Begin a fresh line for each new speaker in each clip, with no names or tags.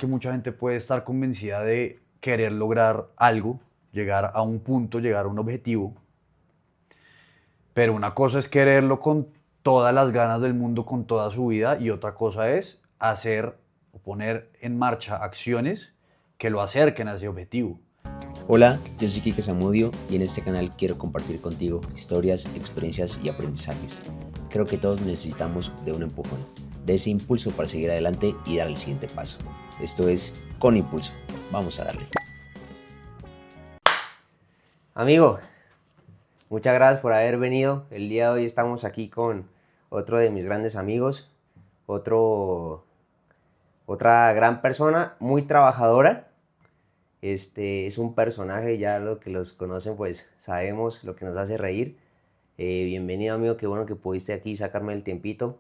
que mucha gente puede estar convencida de querer lograr algo, llegar a un punto, llegar a un objetivo, pero una cosa es quererlo con todas las ganas del mundo, con toda su vida, y otra cosa es hacer o poner en marcha acciones que lo acerquen a ese objetivo.
Hola, yo soy Kike Zamudio y en este canal quiero compartir contigo historias, experiencias y aprendizajes. Creo que todos necesitamos de un empujón, de ese impulso para seguir adelante y dar el siguiente paso. Esto es Con Impulso. Vamos a darle. Amigo, muchas gracias por haber venido. El día de hoy estamos aquí con otro de mis grandes amigos, otra gran persona, muy trabajadora. Es un personaje, ya lo que los conocen pues sabemos lo que nos hace reír. Bienvenido, amigo, qué bueno que pudiste aquí sacarme el tiempito.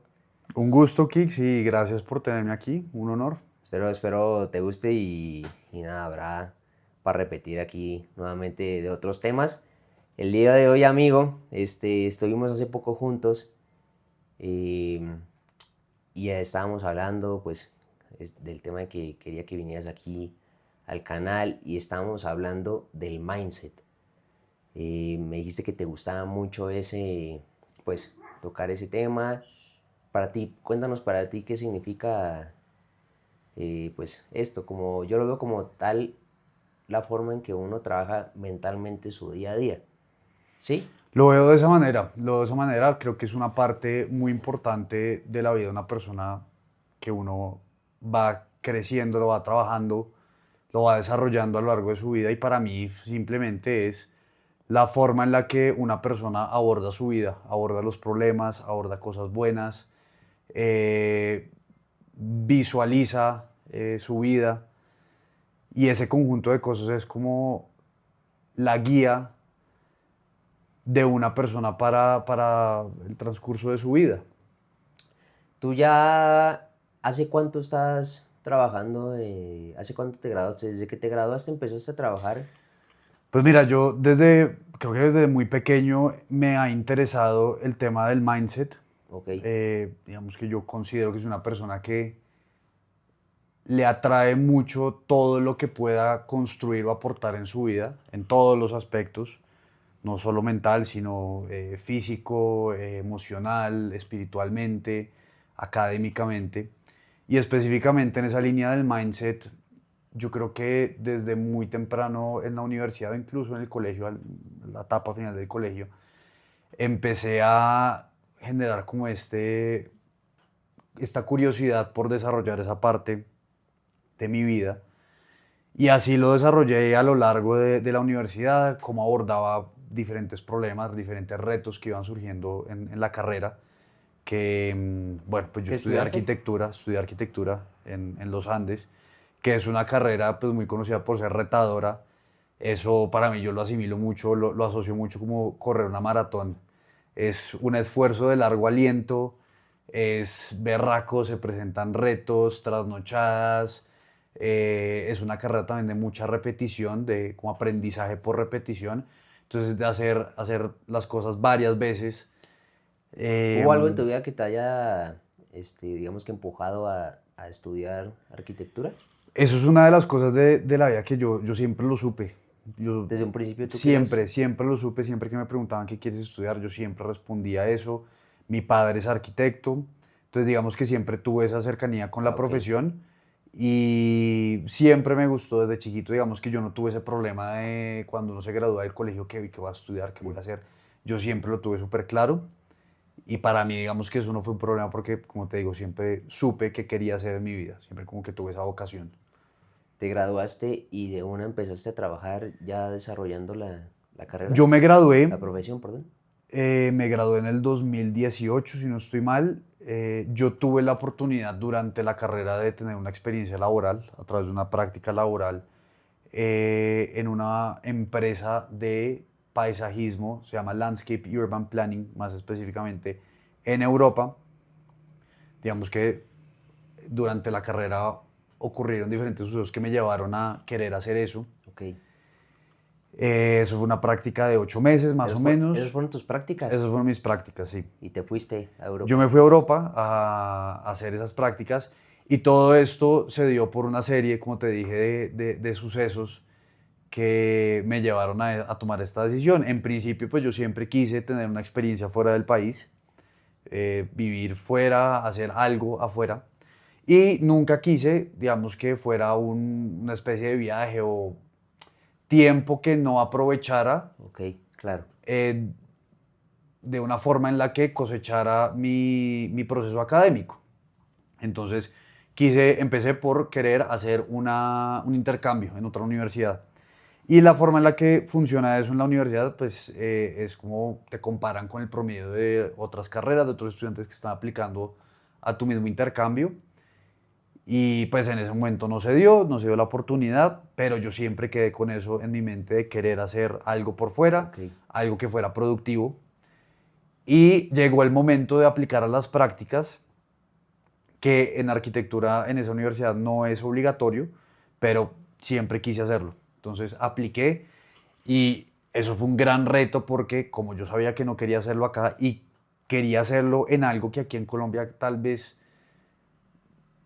Un gusto, Kix, y gracias por tenerme aquí, un honor.
Espero te guste y nada, habrá para repetir aquí nuevamente de otros temas. El día de hoy, amigo, estuvimos hace poco juntos y ya estábamos hablando pues del tema de que quería que vinieras aquí al canal y estábamos hablando del mindset. Me dijiste que te gustaba mucho pues, tocar ese tema. Para ti, cuéntanos para ti qué significa, pues, esto. Como yo lo veo como tal, la forma en que uno trabaja mentalmente su día a día. ¿Sí?
Lo veo de esa manera, creo que es una parte muy importante de la vida de una persona que uno va creciendo, lo va trabajando, lo va desarrollando a lo largo de su vida y para mí simplemente es la forma en la que una persona aborda su vida, aborda los problemas, aborda cosas buenas, visualiza su vida y ese conjunto de cosas es como la guía de una persona para el transcurso de su vida.
¿Tú ya hace cuánto estás trabajando? ¿Hace cuánto te graduaste? ¿Desde que te graduaste empezaste a trabajar?
Pues mira, creo que desde muy pequeño me ha interesado el tema del mindset.
Ok.
Digamos que yo considero que es una persona que le atrae mucho todo lo que pueda construir o aportar en su vida, en todos los aspectos, no solo mental, sino físico, emocional, espiritualmente, académicamente. Y específicamente en esa línea del mindset, yo creo que desde muy temprano en la universidad o incluso en el colegio, la etapa final del colegio, empecé a generar como esta curiosidad por desarrollar esa parte de mi vida. Y así lo desarrollé a lo largo de la universidad, cómo abordaba diferentes problemas, diferentes retos que iban surgiendo en la carrera. Que, bueno, pues yo
¿Qué estudiaste?
estudié arquitectura en los Andes, que es una carrera pues muy conocida por ser retadora. Eso para mí yo lo asimilo mucho, lo asocio mucho como correr una maratón. Es un esfuerzo de largo aliento, es berraco, se presentan retos, trasnochadas. Es una carrera también de mucha repetición, de como aprendizaje por repetición. Entonces de hacer las cosas varias veces.
¿Hubo algo en
Eh,
tu vida que te haya, digamos que empujado a estudiar arquitectura?
Eso es una de las cosas de la vida que yo siempre lo supe. Yo
Desde un principio tú querías.
siempre lo supe, siempre que me preguntaban qué quieres estudiar, yo siempre respondía eso. Mi padre es arquitecto, entonces digamos que siempre tuve esa cercanía con
Ah,
la
ok.
profesión y siempre me gustó desde chiquito, digamos que yo no tuve ese problema de cuando uno se gradúa del colegio, qué voy a estudiar, qué voy a hacer. Yo siempre lo tuve súper claro y para mí digamos que eso no fue un problema porque, como te digo, siempre supe qué quería hacer en mi vida, siempre como que tuve esa vocación.
Te graduaste y de una empezaste a trabajar ya desarrollando la carrera,
Yo
la
me
profesión, perdón.
me gradué en el 2018, si no estoy mal. Yo tuve la oportunidad durante la carrera de tener una experiencia laboral a través de una práctica laboral en una empresa de paisajismo, se llama Landscape Urban Planning, más específicamente en Europa. Digamos que durante la carrera ocurrieron diferentes sucesos que me llevaron a querer hacer eso.
Ok.
Eso fue una práctica de 8 meses, más o
Esas
menos.
fueron tus prácticas
Esas fueron mis prácticas, sí.
y te fuiste a
Yo
Europa.
me fui a Europa a hacer esas prácticas Y todo esto se dio por una serie, como te dije, de sucesos que me llevaron a tomar esta decisión. En principio, pues yo siempre quise tener una experiencia fuera del país, vivir fuera, hacer algo afuera. Y nunca quise, digamos, que fuera una especie de viaje o tiempo que no aprovechara
Ok, claro.
de una forma en la que cosechara mi proceso académico. Entonces, empecé por querer hacer un intercambio en otra universidad. Y la forma en la que funciona eso en la universidad, pues es como te comparan con el promedio de otras carreras, de otros estudiantes que están aplicando a tu mismo intercambio. Y pues en ese momento no se dio la oportunidad, pero yo siempre quedé con eso en mi mente de querer hacer algo por fuera,
Ok,
algo que fuera productivo. Y llegó el momento de aplicar a las prácticas, que en arquitectura en esa universidad no es obligatorio, pero siempre quise hacerlo. Entonces apliqué y eso fue un gran reto porque como yo sabía que no quería hacerlo acá y quería hacerlo en algo que aquí en Colombia tal vez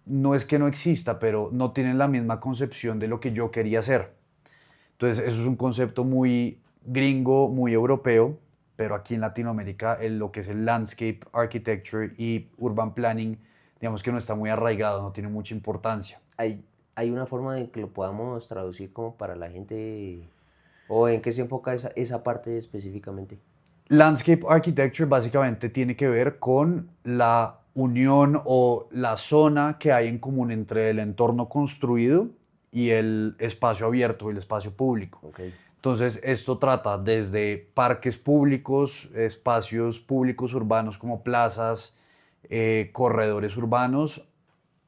no es que no exista, pero no tienen la misma concepción de lo que yo quería hacer. Entonces eso es un concepto muy gringo, muy europeo, pero aquí en Latinoamérica lo que es el landscape architecture y urban planning, digamos que no está muy arraigado, no tiene mucha importancia.
¿hay una forma de que lo podamos traducir como para la gente? ¿O en qué se enfoca esa parte específicamente?
Landscape architecture básicamente tiene que ver con la unión o la zona que hay en común entre el entorno construido y el espacio abierto, el espacio público.
Ok,
Entonces, esto trata desde parques públicos, espacios públicos urbanos como plazas, corredores urbanos,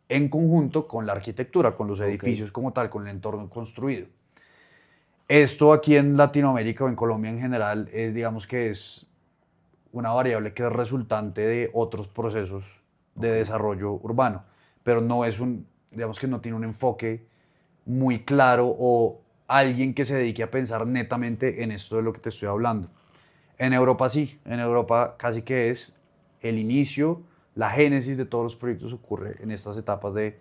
en conjunto con la arquitectura, con los
ok,
edificios como tal, con el entorno construido. Esto aquí en Latinoamérica o en Colombia en general es, digamos que es una variable que es resultante de otros procesos de
ok.
desarrollo urbano, pero no es digamos que no tiene un enfoque muy claro o alguien que se dedique a pensar netamente en esto de lo que te estoy hablando. En Europa sí, en Europa casi que es el inicio, la génesis de todos los proyectos ocurre en estas etapas en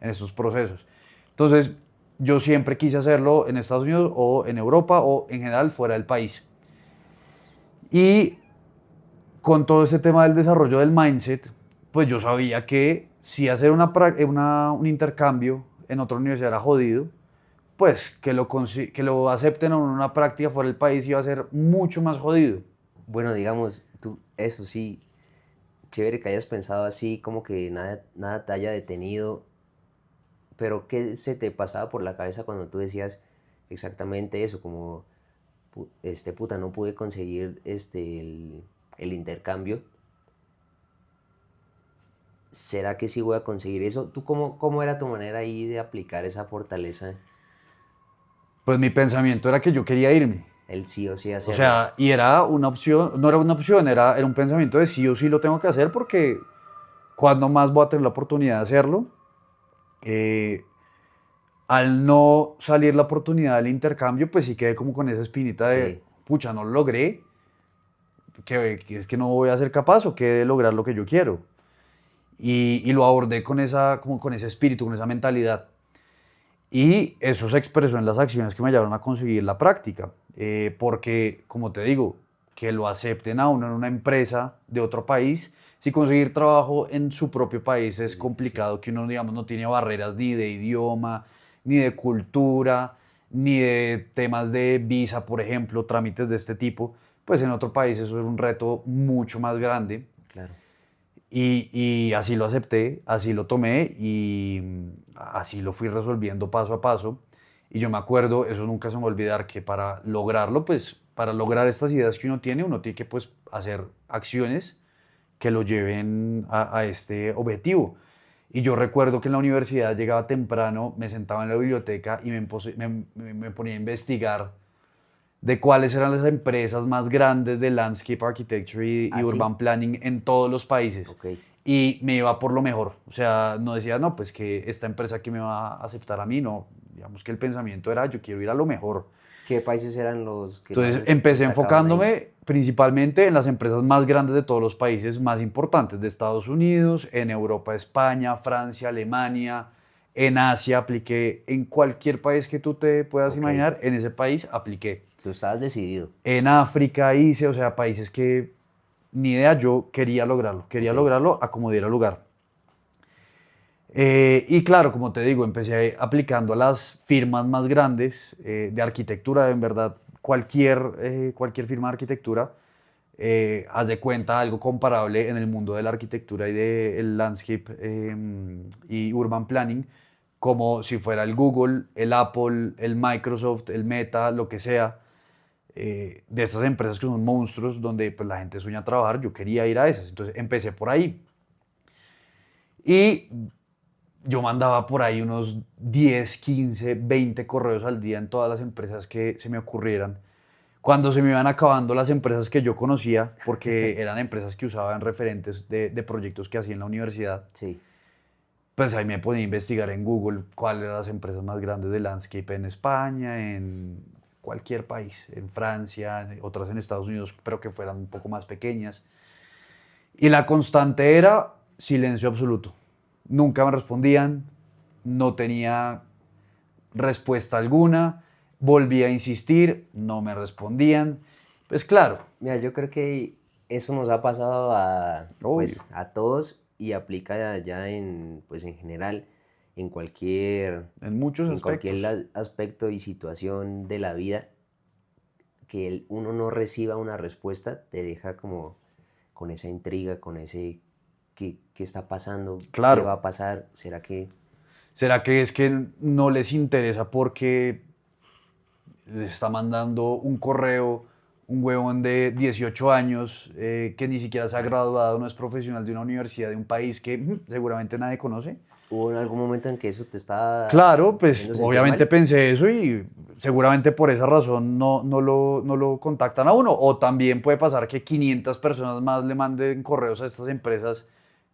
estos procesos. Entonces, yo siempre quise hacerlo en Estados Unidos o en Europa o en general fuera del país. Y con todo este tema del desarrollo del mindset, pues yo sabía que si hacer un intercambio en otra universidad era jodido, pues que lo acepten en una práctica fuera del país iba a ser mucho más jodido.
Bueno, digamos, tú, eso sí, chévere que hayas pensado así, como que nada te haya detenido, pero ¿qué se te pasaba por la cabeza cuando tú decías exactamente eso? Como, puta, no pude conseguir el intercambio. ¿Será que sí voy a conseguir eso? ¿Tú cómo era tu manera ahí de aplicar esa fortaleza,
Pues mi pensamiento era que yo quería irme.
el sí o sí
O
hacerlo?
sea, y era una opción, no era una opción, era un pensamiento de sí o sí lo tengo que hacer porque cuando más voy a tener la oportunidad de hacerlo. Eh, Al no salir la oportunidad del intercambio, pues sí quedé como con esa espinita de,
Sí,
pucha, no lo logré, que es que no voy a ser capaz o que de lograr lo que yo quiero. Y lo abordé como con ese espíritu, con esa mentalidad. Y eso se expresó en las acciones que me llevaron a conseguir la práctica. Porque, como te digo, que lo acepten a uno en una empresa de otro país, si conseguir trabajo en su propio país es
es difícil.
complicado, que uno, digamos, no tiene barreras ni de idioma, ni de cultura, ni de temas de visa, por ejemplo, trámites de este tipo, pues en otro país eso es un reto mucho más grande.
Claro.
Y así lo acepté, así lo tomé y así lo fui resolviendo paso a paso. Y yo me acuerdo, eso nunca se me va a olvidar, que para lograrlo, pues para lograr estas ideas que uno tiene que pues hacer acciones que lo lleven a este objetivo. Y yo recuerdo que en la universidad llegaba temprano, me sentaba en la biblioteca y me ponía a investigar de cuáles eran las empresas más grandes de landscape architecture y
¿Ah, sí?
urban planning en todos los países.
Ok.
Y me iba por lo mejor. O sea, no decía, no, pues que esta empresa que me va a aceptar a mí, no. digamos que el pensamiento era, yo quiero ir a lo mejor.
¿Qué países eran los que
Entonces
más
empecé
destacaban ahí?
enfocándome principalmente en las empresas más grandes de todos los países más importantes, de Estados Unidos, en Europa, España, Francia, Alemania, en Asia apliqué, en cualquier país que tú te puedas
Ok,
imaginar, en ese país apliqué.
tú estabas decidido.
En África hice, o sea, países que ni idea, yo quería
Ok,
lograrlo a como diera lugar. Y claro, como te digo, empecé aplicando a las firmas más grandes de arquitectura, en verdad, cualquier firma de arquitectura, haz de cuenta algo comparable en el mundo de la arquitectura y del landscape y urban planning, como si fuera el Google, el Apple, el Microsoft, el Meta, lo que sea, de estas empresas que son monstruos donde pues, la gente sueña trabajar, yo quería ir a esas. Entonces empecé por ahí. Y yo mandaba por ahí unos 10, 15, 20 correos al día en todas las empresas que se me ocurrieran. Cuando se me iban acabando las empresas que yo conocía, porque eran empresas que usaban referentes de proyectos que hacía en la universidad,
sí.
pues ahí me ponía a investigar en Google cuáles eran las empresas más grandes de landscape en España, en cualquier país, en Francia, otras en Estados Unidos, pero que fueran un poco más pequeñas. Y la constante era silencio absoluto. Nunca me respondían, no tenía respuesta alguna, volví a insistir, no me respondían. Pues claro,
Mira, yo creo que eso nos ha pasado a,
obvio,
pues, a todos y aplica ya en, pues, en general en
en muchos
en
aspectos.
cualquier aspecto y situación de la vida, que uno no reciba una respuesta te deja como con esa intriga, con ese qué está pasando, qué va
Claro,
a pasar, ¿será que
¿será que es que no les interesa porque les está mandando un correo un huevón de 18 años que ni siquiera se ha graduado, no es profesional de una universidad de un país que seguramente nadie conoce?
hubo en algún momento en que eso te estaba
Claro, pues
haciendo sentir
obviamente
mal?
pensé eso y seguramente por esa razón no lo contactan a uno. O también puede pasar que 500 personas más le manden correos a estas empresas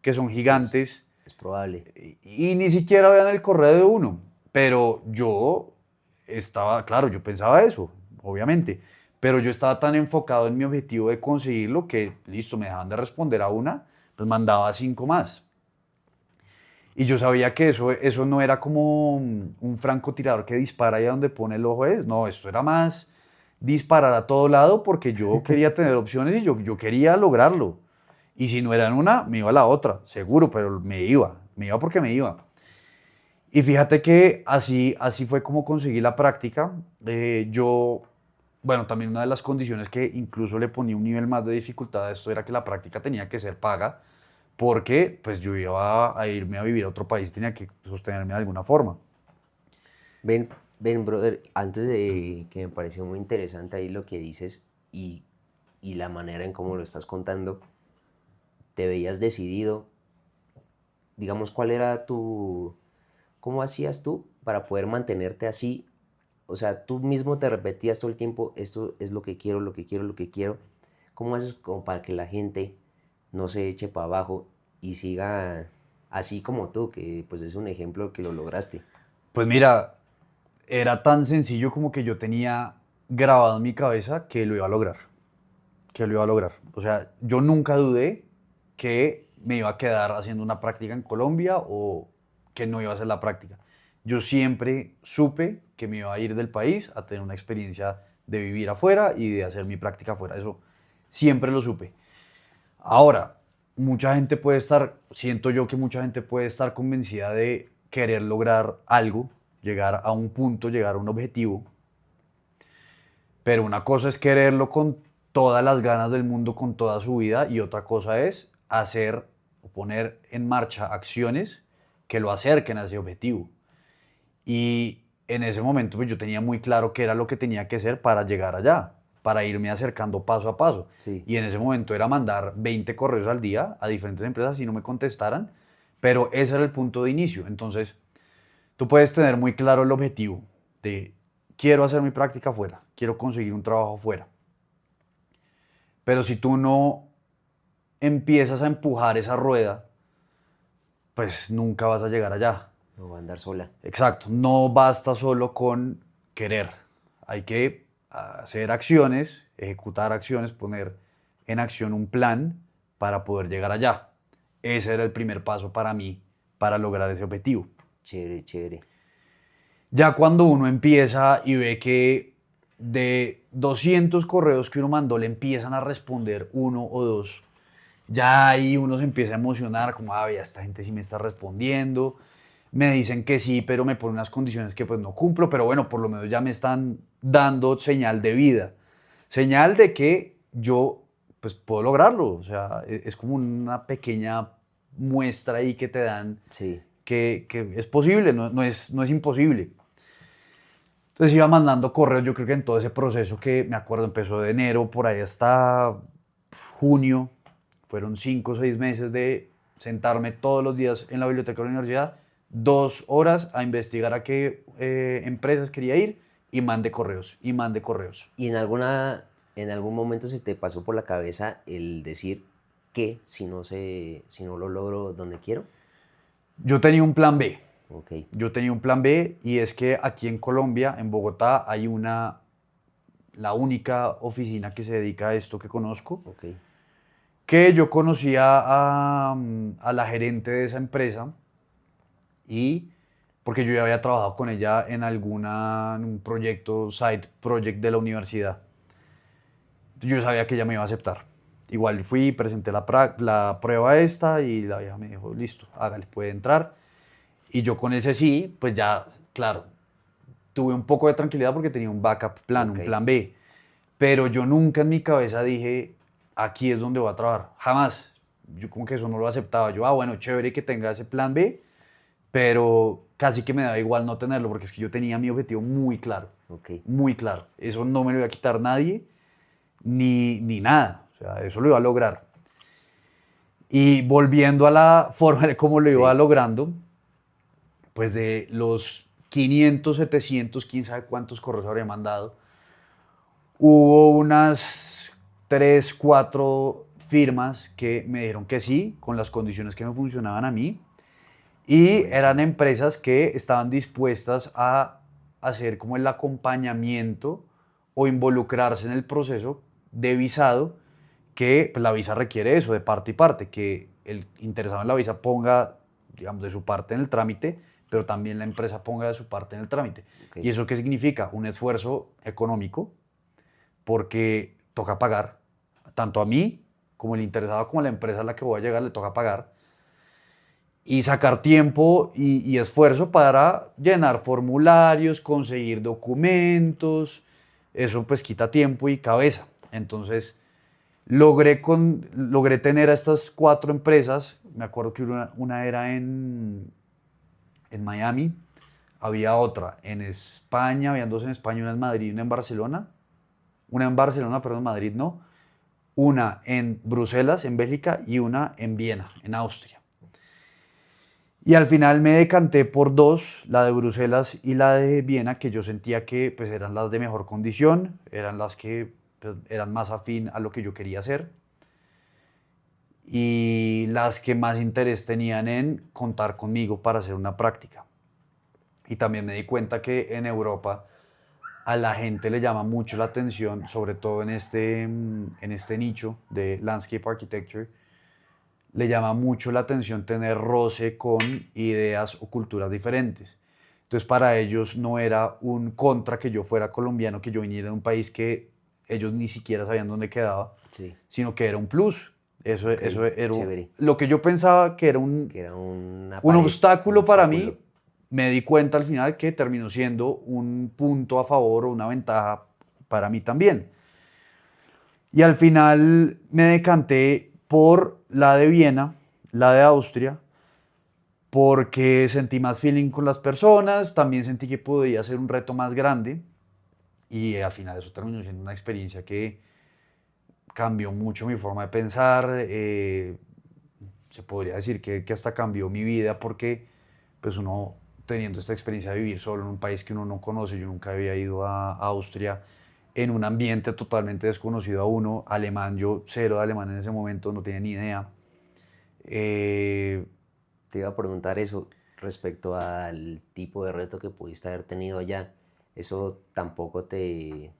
que son
Sí,
gigantes
es probable.
y ni siquiera vean el correo de uno. Pero yo estaba, claro, yo pensaba eso, obviamente. Pero yo estaba tan enfocado en mi objetivo de conseguirlo que, listo, me dejaban de responder a una, pues mandaba 5 más. Y yo sabía que eso no era como un francotirador que dispara ahí a donde pone el ojo es. No, esto era más disparar a todo lado porque yo quería tener opciones y yo quería lograrlo. Y si no era en una, me iba a la otra, seguro, pero me iba porque me iba. Y fíjate que así fue como conseguí la práctica. Bueno, también una de las condiciones que incluso le ponía un nivel más de dificultad a esto era que la práctica tenía que ser paga, porque pues yo iba a irme a vivir a otro país, tenía que sostenerme de alguna forma.
Ven, ven, brother, antes de que me pareció muy interesante ahí lo que dices y, y la manera en cómo lo estás contando, te veías decidido, digamos, ¿cuál era cómo hacías tú para poder mantenerte así? O sea, tú mismo te repetías todo el tiempo, esto es lo que quiero, lo que quiero, lo que quiero. ¿Cómo haces como para que la gente no se eche para abajo y siga así como tú, que pues es un ejemplo que lo lograste?
Pues mira, era tan sencillo como que yo tenía grabado en mi cabeza que lo iba a lograr, que lo iba a lograr. O sea, yo nunca dudé que me iba a quedar haciendo una práctica en Colombia o que no iba a hacer la práctica. Yo siempre supe que me iba a ir del país a tener una experiencia de vivir afuera y de hacer mi práctica afuera. Eso siempre lo supe. Ahora, mucha gente puede estar, siento yo que mucha gente puede estar convencida de querer lograr algo, llegar a un punto, llegar a un objetivo, pero una cosa es quererlo con todas las ganas del mundo, con toda su vida, y otra cosa es hacer o poner en marcha acciones que lo acerquen a ese objetivo. Y en ese momento pues yo tenía muy claro qué era lo que tenía que hacer para llegar allá, para irme acercando paso a paso.
Sí,
Y en ese momento era mandar 20 correos al día a diferentes empresas si no me contestaran, pero ese era el punto de inicio. Entonces, tú puedes tener muy claro el objetivo de quiero hacer mi práctica afuera, quiero conseguir un trabajo afuera. Pero si tú no empiezas a empujar esa rueda, pues nunca vas a llegar allá.
No va a andar sola.
Exacto, no basta solo con querer, hay que hacer acciones, ejecutar acciones, poner en acción un plan para poder llegar allá. Ese era el primer paso para mí para lograr ese objetivo.
Chévere, chévere.
Ya cuando uno empieza y ve que de 200 correos que uno mandó le empiezan a responder uno o dos, ya ahí uno se empieza a emocionar, como, ah, ya esta gente sí me está respondiendo, me dicen que sí, pero me ponen unas condiciones que pues no cumplo, pero bueno, por lo menos ya me están dando señal de vida, señal de que yo pues puedo lograrlo, o sea, es como una pequeña muestra ahí que te dan
Sí,
que es posible, no es imposible. Entonces iba mandando correos, yo creo que en todo ese proceso que me acuerdo empezó de enero por ahí hasta junio, fueron 5 o 6 meses de sentarme todos los días en la biblioteca de la universidad, 2 horas a investigar a qué empresas quería ir y mandé correos, y mandé correos.
¿y en algún momento se te pasó por la cabeza el decir que si no lo logro donde quiero?
Yo tenía un plan B,
Ok,
yo tenía un plan B y es que aquí en Colombia, en Bogotá, hay la única oficina que se dedica a esto que conozco,
ok,
que yo conocía a la gerente de esa empresa y porque yo ya había trabajado con ella en un proyecto, side project de la universidad. Yo sabía que ella me iba a aceptar. Igual fui, presenté la prueba esta y la vieja me dijo, listo, hágale, puede entrar. Y yo con ese sí, pues ya, claro, tuve un poco de tranquilidad porque tenía un backup plan,
ok,
un plan B. Pero yo nunca en mi cabeza dije, aquí es donde voy a trabajar. Jamás. Yo como que eso no lo aceptaba. Yo, bueno, chévere que tenga ese plan B, pero casi que me daba igual no tenerlo porque es que yo tenía mi objetivo muy claro.
ok.
Muy claro. Eso no me lo iba a quitar nadie, ni nada. O sea, eso lo iba a lograr. Y volviendo a la forma de cómo lo iba
Sí,
logrando, pues de los 500, 700, quién sabe cuántos correos habría mandado, hubo unas 3, 4 firmas que me dijeron que sí, con las condiciones que me funcionaban a mí. Y eran
buenísimo.
empresas que estaban dispuestas a hacer como el acompañamiento o involucrarse en el proceso de visado, que pues, la visa requiere eso, de parte y parte, que el interesado en la visa ponga, digamos, de su parte en el trámite, pero también la empresa ponga de su parte en el trámite.
Ok,
¿Y eso qué significa? Un esfuerzo económico, porque toca pagar, tanto a mí como el interesado como a la empresa a la que voy a llegar le toca pagar, y sacar tiempo y esfuerzo para llenar formularios, conseguir documentos, eso pues quita tiempo y cabeza. Entonces logré tener a estas 4 empresas, me acuerdo que una era en Miami, había otra en España, habían dos en España, una en Madrid y una en Barcelona, perdón, Madrid no, una en Bruselas, en Bélgica, y una en Viena, en Austria. Y al final me decanté por dos, la de Bruselas y la de Viena, que yo sentía que pues, eran las de mejor condición, eran las que pues, eran más afín a lo que yo quería hacer y las que más interés tenían en contar conmigo para hacer una práctica. Y también me di cuenta que en Europa a la gente le llama mucho la atención, sobre todo en este nicho de Landscape Architecture, le llama mucho la atención tener roce con ideas o culturas diferentes. Entonces para ellos no era un contra que yo fuera colombiano, que yo viniera de un país que ellos ni siquiera sabían dónde quedaba,
sí,
sino que era un plus.
ok,
Eso era
chévere.
lo que yo pensaba que era un,
Que era una
un
pared, un
obstáculo para
obstáculo.
mí, me di cuenta al final que terminó siendo un punto a favor o una ventaja para mí también. Y al final me decanté por la de Viena, la de Austria, porque sentí más feeling con las personas, también sentí que podía ser un reto más grande y al final eso terminó siendo una experiencia que cambió mucho mi forma de pensar, se podría decir que hasta cambió mi vida porque pues uno teniendo esta experiencia de vivir solo en un país que uno no conoce, yo nunca había ido a Austria, en un ambiente totalmente desconocido a uno, alemán, yo cero de alemán en ese momento, no tenía ni idea. Eh,
Te iba a preguntar eso. respecto al tipo de reto que pudiste haber tenido allá, ¿eso tampoco te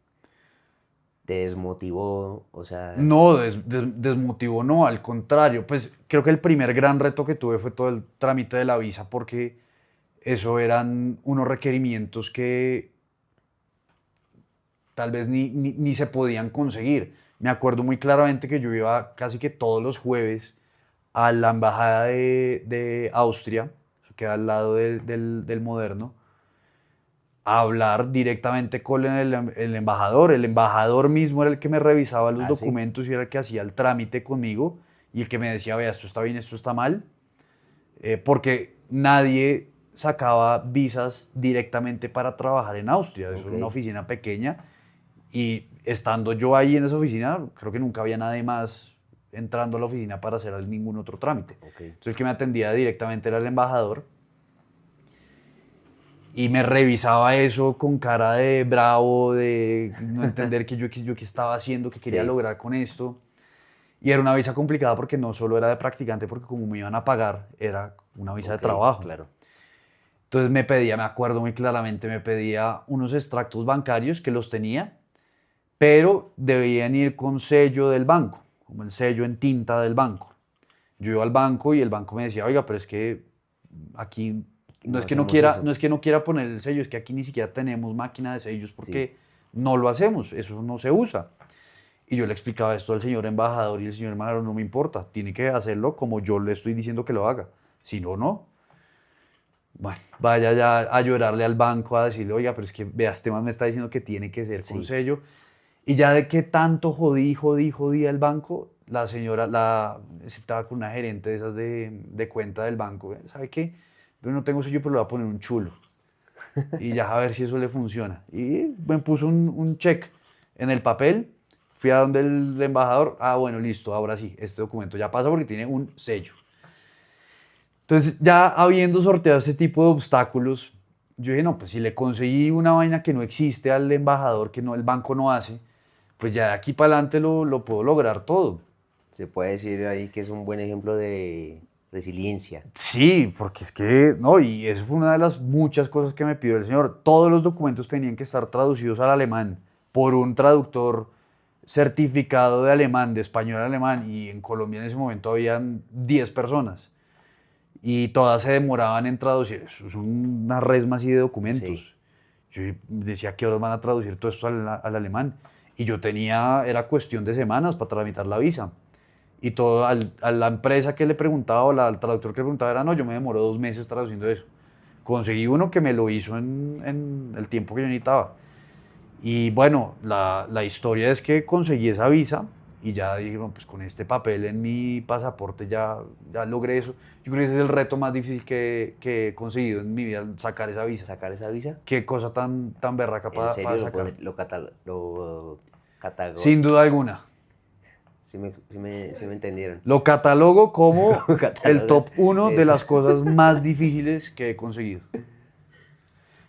desmotivó? O sea,
No, desmotivó, no, al contrario. Pues creo que el primer gran reto que tuve fue todo el trámite de la visa, porque eso eran unos requerimientos que tal vez ni se podían conseguir. Me acuerdo muy claramente que yo iba casi que todos los jueves a la embajada de Austria, que queda al lado del Moderno, a hablar directamente con el embajador. El embajador mismo era el que me revisaba los
ah, sí,
documentos y era el que hacía el trámite conmigo y el que me decía, vea, esto está bien, esto está mal, porque nadie sacaba visas directamente para trabajar en Austria. Eso
ok,
era una oficina pequeña y estando yo ahí en esa oficina, creo que nunca había nadie más entrando a la oficina para hacer ningún otro trámite.
ok.
Entonces el que me atendía directamente era el embajador y me revisaba eso con cara de bravo, de no entender yo qué estaba haciendo, qué quería
Sí,
lograr con esto. Y era una visa complicada porque no solo era de practicante, porque como me iban a pagar, era una visa de
ok,
trabajo.
claro.
Entonces me pedía, me acuerdo muy claramente, me pedía unos extractos bancarios que los tenía, pero debían ir con sello del banco, como el sello en tinta del banco. Yo iba al banco y el banco me decía, oiga, pero es que aquí no
No
es que no
hacemos
quiera,
eso.
no es que no quiera poner el sello, es que aquí ni siquiera tenemos máquina de sellos
Sí,
porque no lo hacemos, eso no se usa. Y yo le explicaba esto al señor embajador y el señor embajador no me importa, tiene que hacerlo como yo le estoy diciendo que lo haga. Si no, no. Bueno, vaya ya a llorarle al banco, a decirle, oiga, pero es que vea, este man me está diciendo que tiene que ser con
sí,
sello. Y ya de qué tanto jodí el banco, la señora, estaba con una gerente de esas de cuenta del banco. ¿Sabe qué? Yo no tengo sello, pero le voy a poner un chulo. Y ya a ver si eso le funciona. Y me puso un check en el papel. Fui a donde el embajador. Ah, bueno, listo, ahora sí, este documento ya pasa porque tiene un sello. Entonces, ya habiendo sorteado este tipo de obstáculos, yo dije, no, pues si le conseguí una vaina que no existe al embajador, que no, el banco no hace, pues ya de aquí para adelante lo puedo lograr todo.
se puede decir ahí que es un buen ejemplo de resiliencia.
Sí, porque es que, no, y eso fue una de las muchas cosas que me pidió el señor. Todos los documentos tenían que estar traducidos al alemán por un traductor certificado de alemán, de español a alemán, y en Colombia en ese momento habían 10 personas y todas se demoraban en traducir. Eso es una resma así de
Sí,
documentos. Yo decía, ¿qué horas van a traducir todo esto al alemán? Y yo tenía, era cuestión de semanas para tramitar la visa. Y todo, a la empresa que le preguntaba, o al traductor que le preguntaba, era, no, yo me demoró 2 meses traduciendo eso. Conseguí uno que me lo hizo en el tiempo que yo necesitaba. Y bueno, la historia es que conseguí esa visa y ya dije, bueno, pues con este papel en mi pasaporte ya logré eso. Yo creo que ese es el reto más difícil que he conseguido en mi vida, sacar esa visa.
sacar esa visa.
Qué cosa tan berraca
En
para
serio
sacar.
lo
Sin duda alguna.
sí me entendieron.
Lo catalogo como
Lo
el
catalogas.
top uno de
Eso.
las cosas más difíciles que he conseguido.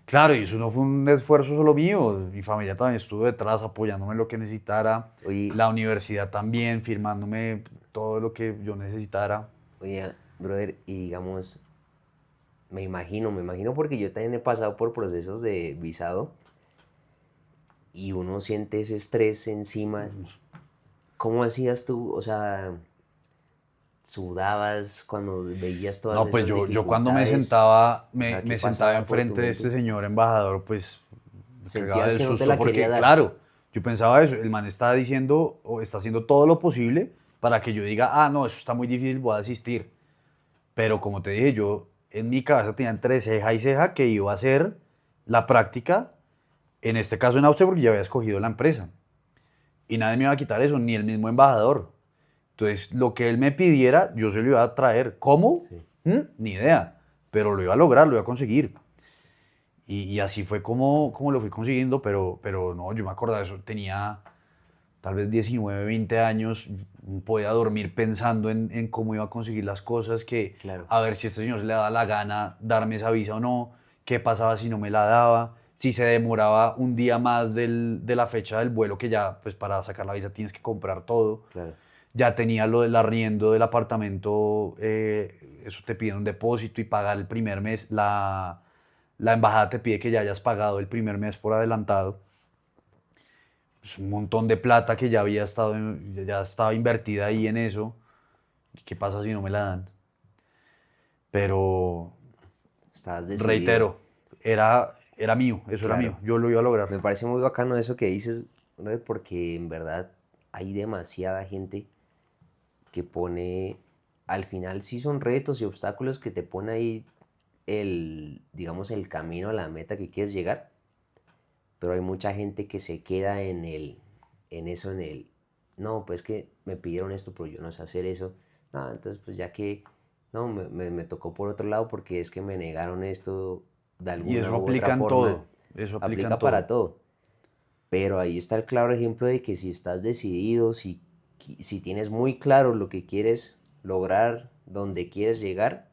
Claro, y eso no fue un esfuerzo solo mío. Mi familia también estuvo detrás apoyándome en lo que necesitara.
Oye,
La universidad también, firmándome todo lo que yo necesitara.
oye, brother, y digamos, me imagino porque yo también he pasado por procesos de visado y uno siente ese estrés encima. ¿Cómo hacías tú? O sea, sudabas cuando veías todas
No, pues
esas
yo cuando me
dificultades.
sentaba,
O sea, ¿qué
me sentaba
pasaba por tu
enfrente de este
mente?
señor embajador, pues me cagaba
Sentías
del
que no te
susto
la quería
porque,
dar.
claro, yo pensaba eso, el man está diciendo o está haciendo todo lo posible para que yo diga, ah, no, eso está muy difícil, voy a asistir. Pero como te dije, yo en mi cabeza tenía entre ceja y ceja que iba a hacer la práctica, en este caso en Austria, porque ya había escogido la empresa. Y nadie me iba a quitar eso, ni el mismo embajador. Entonces, lo que él me pidiera, yo se lo iba a traer. ¿Cómo?
Sí,
Ni idea. Pero lo iba a lograr, lo iba a conseguir. Y así fue como lo fui consiguiendo, pero no, yo me acordaba de eso. Tenía tal vez 19, 20 años, podía dormir pensando en cómo iba a conseguir las cosas, que
claro.
a ver si a este señor se le daba la gana darme esa visa o no, qué pasaba si no me la daba, si se demoraba un día más de la fecha del vuelo, que ya pues para sacar la visa tienes que comprar todo.
Claro.
ya tenía lo del arriendo del apartamento, eso te pide un depósito y pagar el primer mes, la embajada te pide que ya hayas pagado el primer mes por adelantado. Es un montón de plata que ya había estado, ya estaba invertida ahí en eso. ¿Qué pasa si no me la dan? Pero
Estabas decidido,
reitero, era mío, eso era mío,
claro.
yo lo iba a lograr.
Me parece muy bacano eso que dices, brother, porque en verdad hay demasiada gente que pone, al final sí son retos y obstáculos que te pone ahí digamos, el camino a la meta que quieres llegar, pero hay mucha gente que se queda en eso, no, pues que me pidieron esto, pero yo no sé hacer eso. No, entonces pues ya que, no, me tocó por otro lado porque es que me negaron esto de
Y
alguna
eso
u
aplica
otra
en
forma.
todo, eso aplica en
Aplica para
todo.
todo. Pero ahí está el claro ejemplo de que si estás decidido, si tienes muy claro lo que quieres lograr, donde quieres llegar,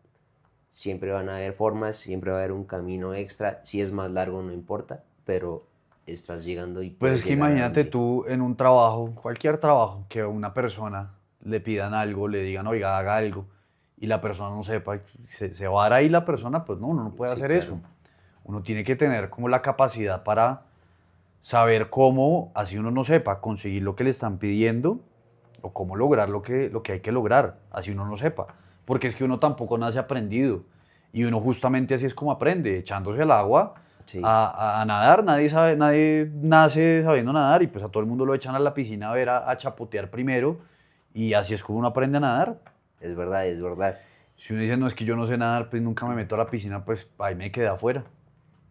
siempre van a haber formas, siempre va a haber un camino extra. Si es más largo, no importa, pero estás llegando y
Pues
puedes
es que
llegar a
imagínate
donde.
tú en un trabajo, cualquier trabajo, que a una persona le pidan algo, le digan, oiga, haga algo, y la persona no sepa, se vara ahí la persona, pues no, uno no puede
Sí,
hacer
claro.
eso. Uno tiene que tener como la capacidad para saber cómo, así uno no sepa, conseguir lo que le están pidiendo o cómo lograr lo que hay que lograr, así uno no sepa. Porque es que uno tampoco nace aprendido. Y uno justamente así es como aprende, echándose al agua
Sí,
a nadar. Nadie nace sabiendo nadar y pues a todo el mundo lo echan a la piscina a ver a chapotear primero y así es como uno aprende a nadar.
es verdad, es verdad.
Si uno dice, no, es que yo no sé nadar, pues nunca me meto a la piscina, pues ahí me quedé afuera.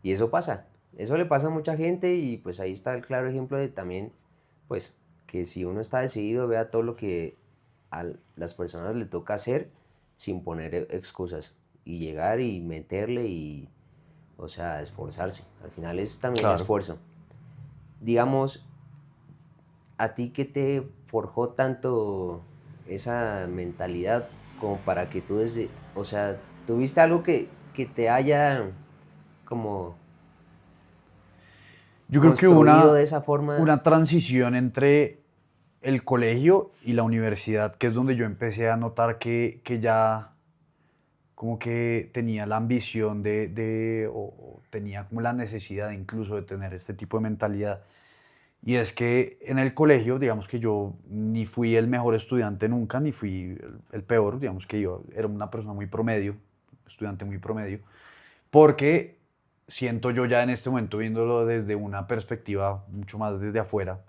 Y eso pasa. Eso le pasa a mucha gente y pues ahí está el claro ejemplo de también, pues, que si uno está decidido, vea todo lo que a las personas le toca hacer sin poner excusas y llegar y meterle y, o sea, esforzarse. Al final es también
Claro.
esfuerzo. Digamos, ¿a ti qué te forjó tanto esa mentalidad como para que tú desde, o sea, tuviste algo que te haya como
Yo creo que hubo
construido de esa forma?
una transición entre el colegio y la universidad, que es donde yo empecé a notar que ya como que tenía la ambición o tenía como la necesidad incluso de tener este tipo de mentalidad. Y es que en el colegio, digamos que yo ni fui el mejor estudiante nunca, ni fui el peor, digamos que yo era una persona muy promedio, estudiante muy promedio, porque siento yo ya en este momento viéndolo desde una perspectiva mucho más desde afuera,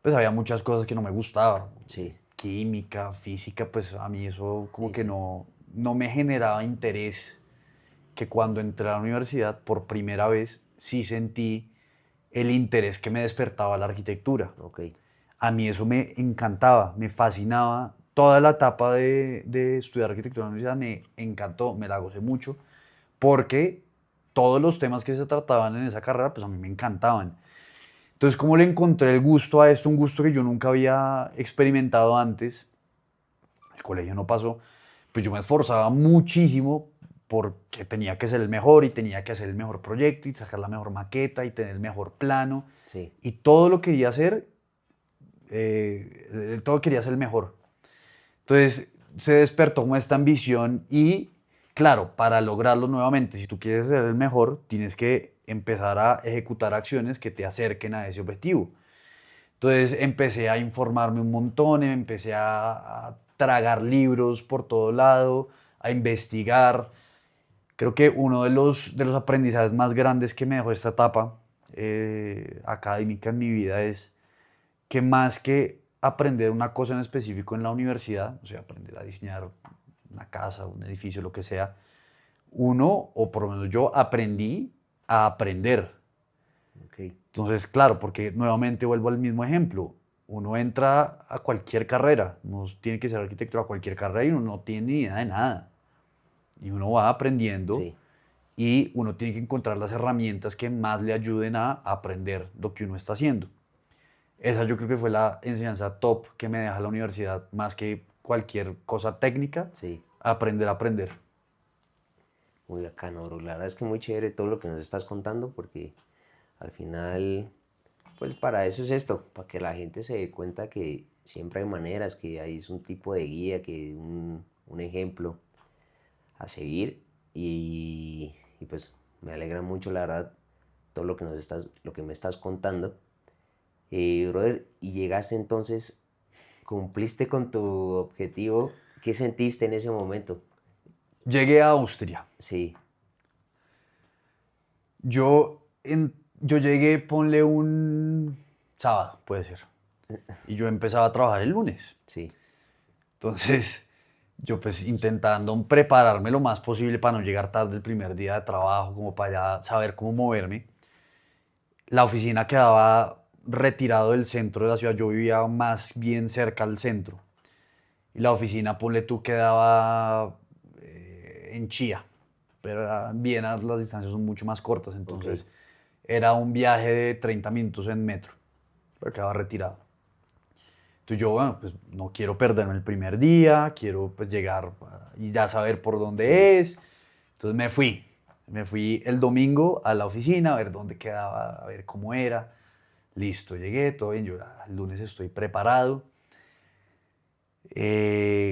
pues había muchas cosas que no me gustaban.
Sí,
Química, física, pues a mí eso como
sí,
que
sí.
no me generaba interés, que cuando entré a la universidad por primera vez sí sentí el interés que me despertaba la arquitectura.
Ok,
A mí eso me encantaba, me fascinaba. Toda la etapa de estudiar arquitectura en la universidad me encantó, me la gocé mucho, porque todos los temas que se trataban en esa carrera, pues a mí me encantaban. Entonces, ¿cómo le encontré el gusto a esto? Un gusto que yo nunca había experimentado antes. El colegio no pasó. Pues yo me esforzaba muchísimo porque tenía que ser el mejor y tenía que hacer el mejor proyecto y sacar la mejor maqueta y tener el mejor plano.
sí,
Y todo lo quería hacer, todo quería ser el mejor. Entonces se despertó como esta ambición y claro, para lograrlo nuevamente, si tú quieres ser el mejor, tienes que empezar a ejecutar acciones que te acerquen a ese objetivo. Entonces empecé a informarme un montón, empecé a tragar libros por todo lado, a investigar. Creo que uno de los aprendizajes más grandes que me dejó esta etapa académica en mi vida es que más que aprender una cosa en específico en la universidad, o sea, aprender a diseñar una casa, un edificio, lo que sea, uno, o por lo menos yo, aprendí a aprender.
ok.
Entonces, claro, porque nuevamente vuelvo al mismo ejemplo. Uno entra a cualquier carrera, no tiene que ser arquitecto a cualquier carrera y uno no tiene ni idea de nada. Y uno va aprendiendo
Sí,
y uno tiene que encontrar las herramientas que más le ayuden a aprender lo que uno está haciendo. Esa yo creo que fue la enseñanza top que me deja la universidad, más que cualquier cosa técnica,
sí.
aprender a aprender.
Muy bacano, bro. La verdad es que muy chévere todo lo que nos estás contando porque al final Pues para eso es esto, para que la gente se dé cuenta que siempre hay maneras, que ahí es un tipo de guía, que un ejemplo a seguir y pues me alegra mucho la verdad todo lo que lo que me estás contando. Brother, y llegaste entonces, cumpliste con tu objetivo, ¿qué sentiste en ese momento?
Llegué a Austria.
Sí,
Yo llegué, ponle un sábado, puede ser. Y yo empezaba a trabajar el lunes.
sí,
Entonces, yo pues intentando prepararme lo más posible para no llegar tarde el primer día de trabajo, como para ya saber cómo moverme. La oficina quedaba retirado del centro de la ciudad, yo vivía más bien cerca al centro. Y la oficina, ponle tú, quedaba en Chía, pero en Viena las distancias son mucho más cortas,
ok,
entonces era un viaje de 30 minutos en metro, pero quedaba retirado. Entonces yo, bueno, pues no quiero perderme el primer día, quiero pues llegar y ya saber por
sí,
dónde es. Entonces me fui el domingo a la oficina a ver dónde quedaba, a ver cómo era. Listo, llegué, todo bien, yo el lunes estoy preparado.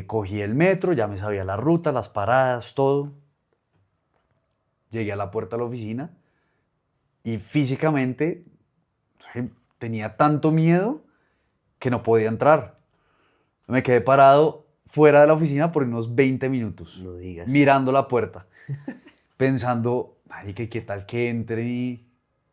Cogí el metro, ya me sabía la ruta, las paradas, todo. Llegué a la puerta de la oficina y físicamente tenía tanto miedo que no podía entrar. Me quedé parado fuera de la oficina por unos 20 minutos,
no digas.
mirando la puerta, pensando, ay, ¿qué tal que entre?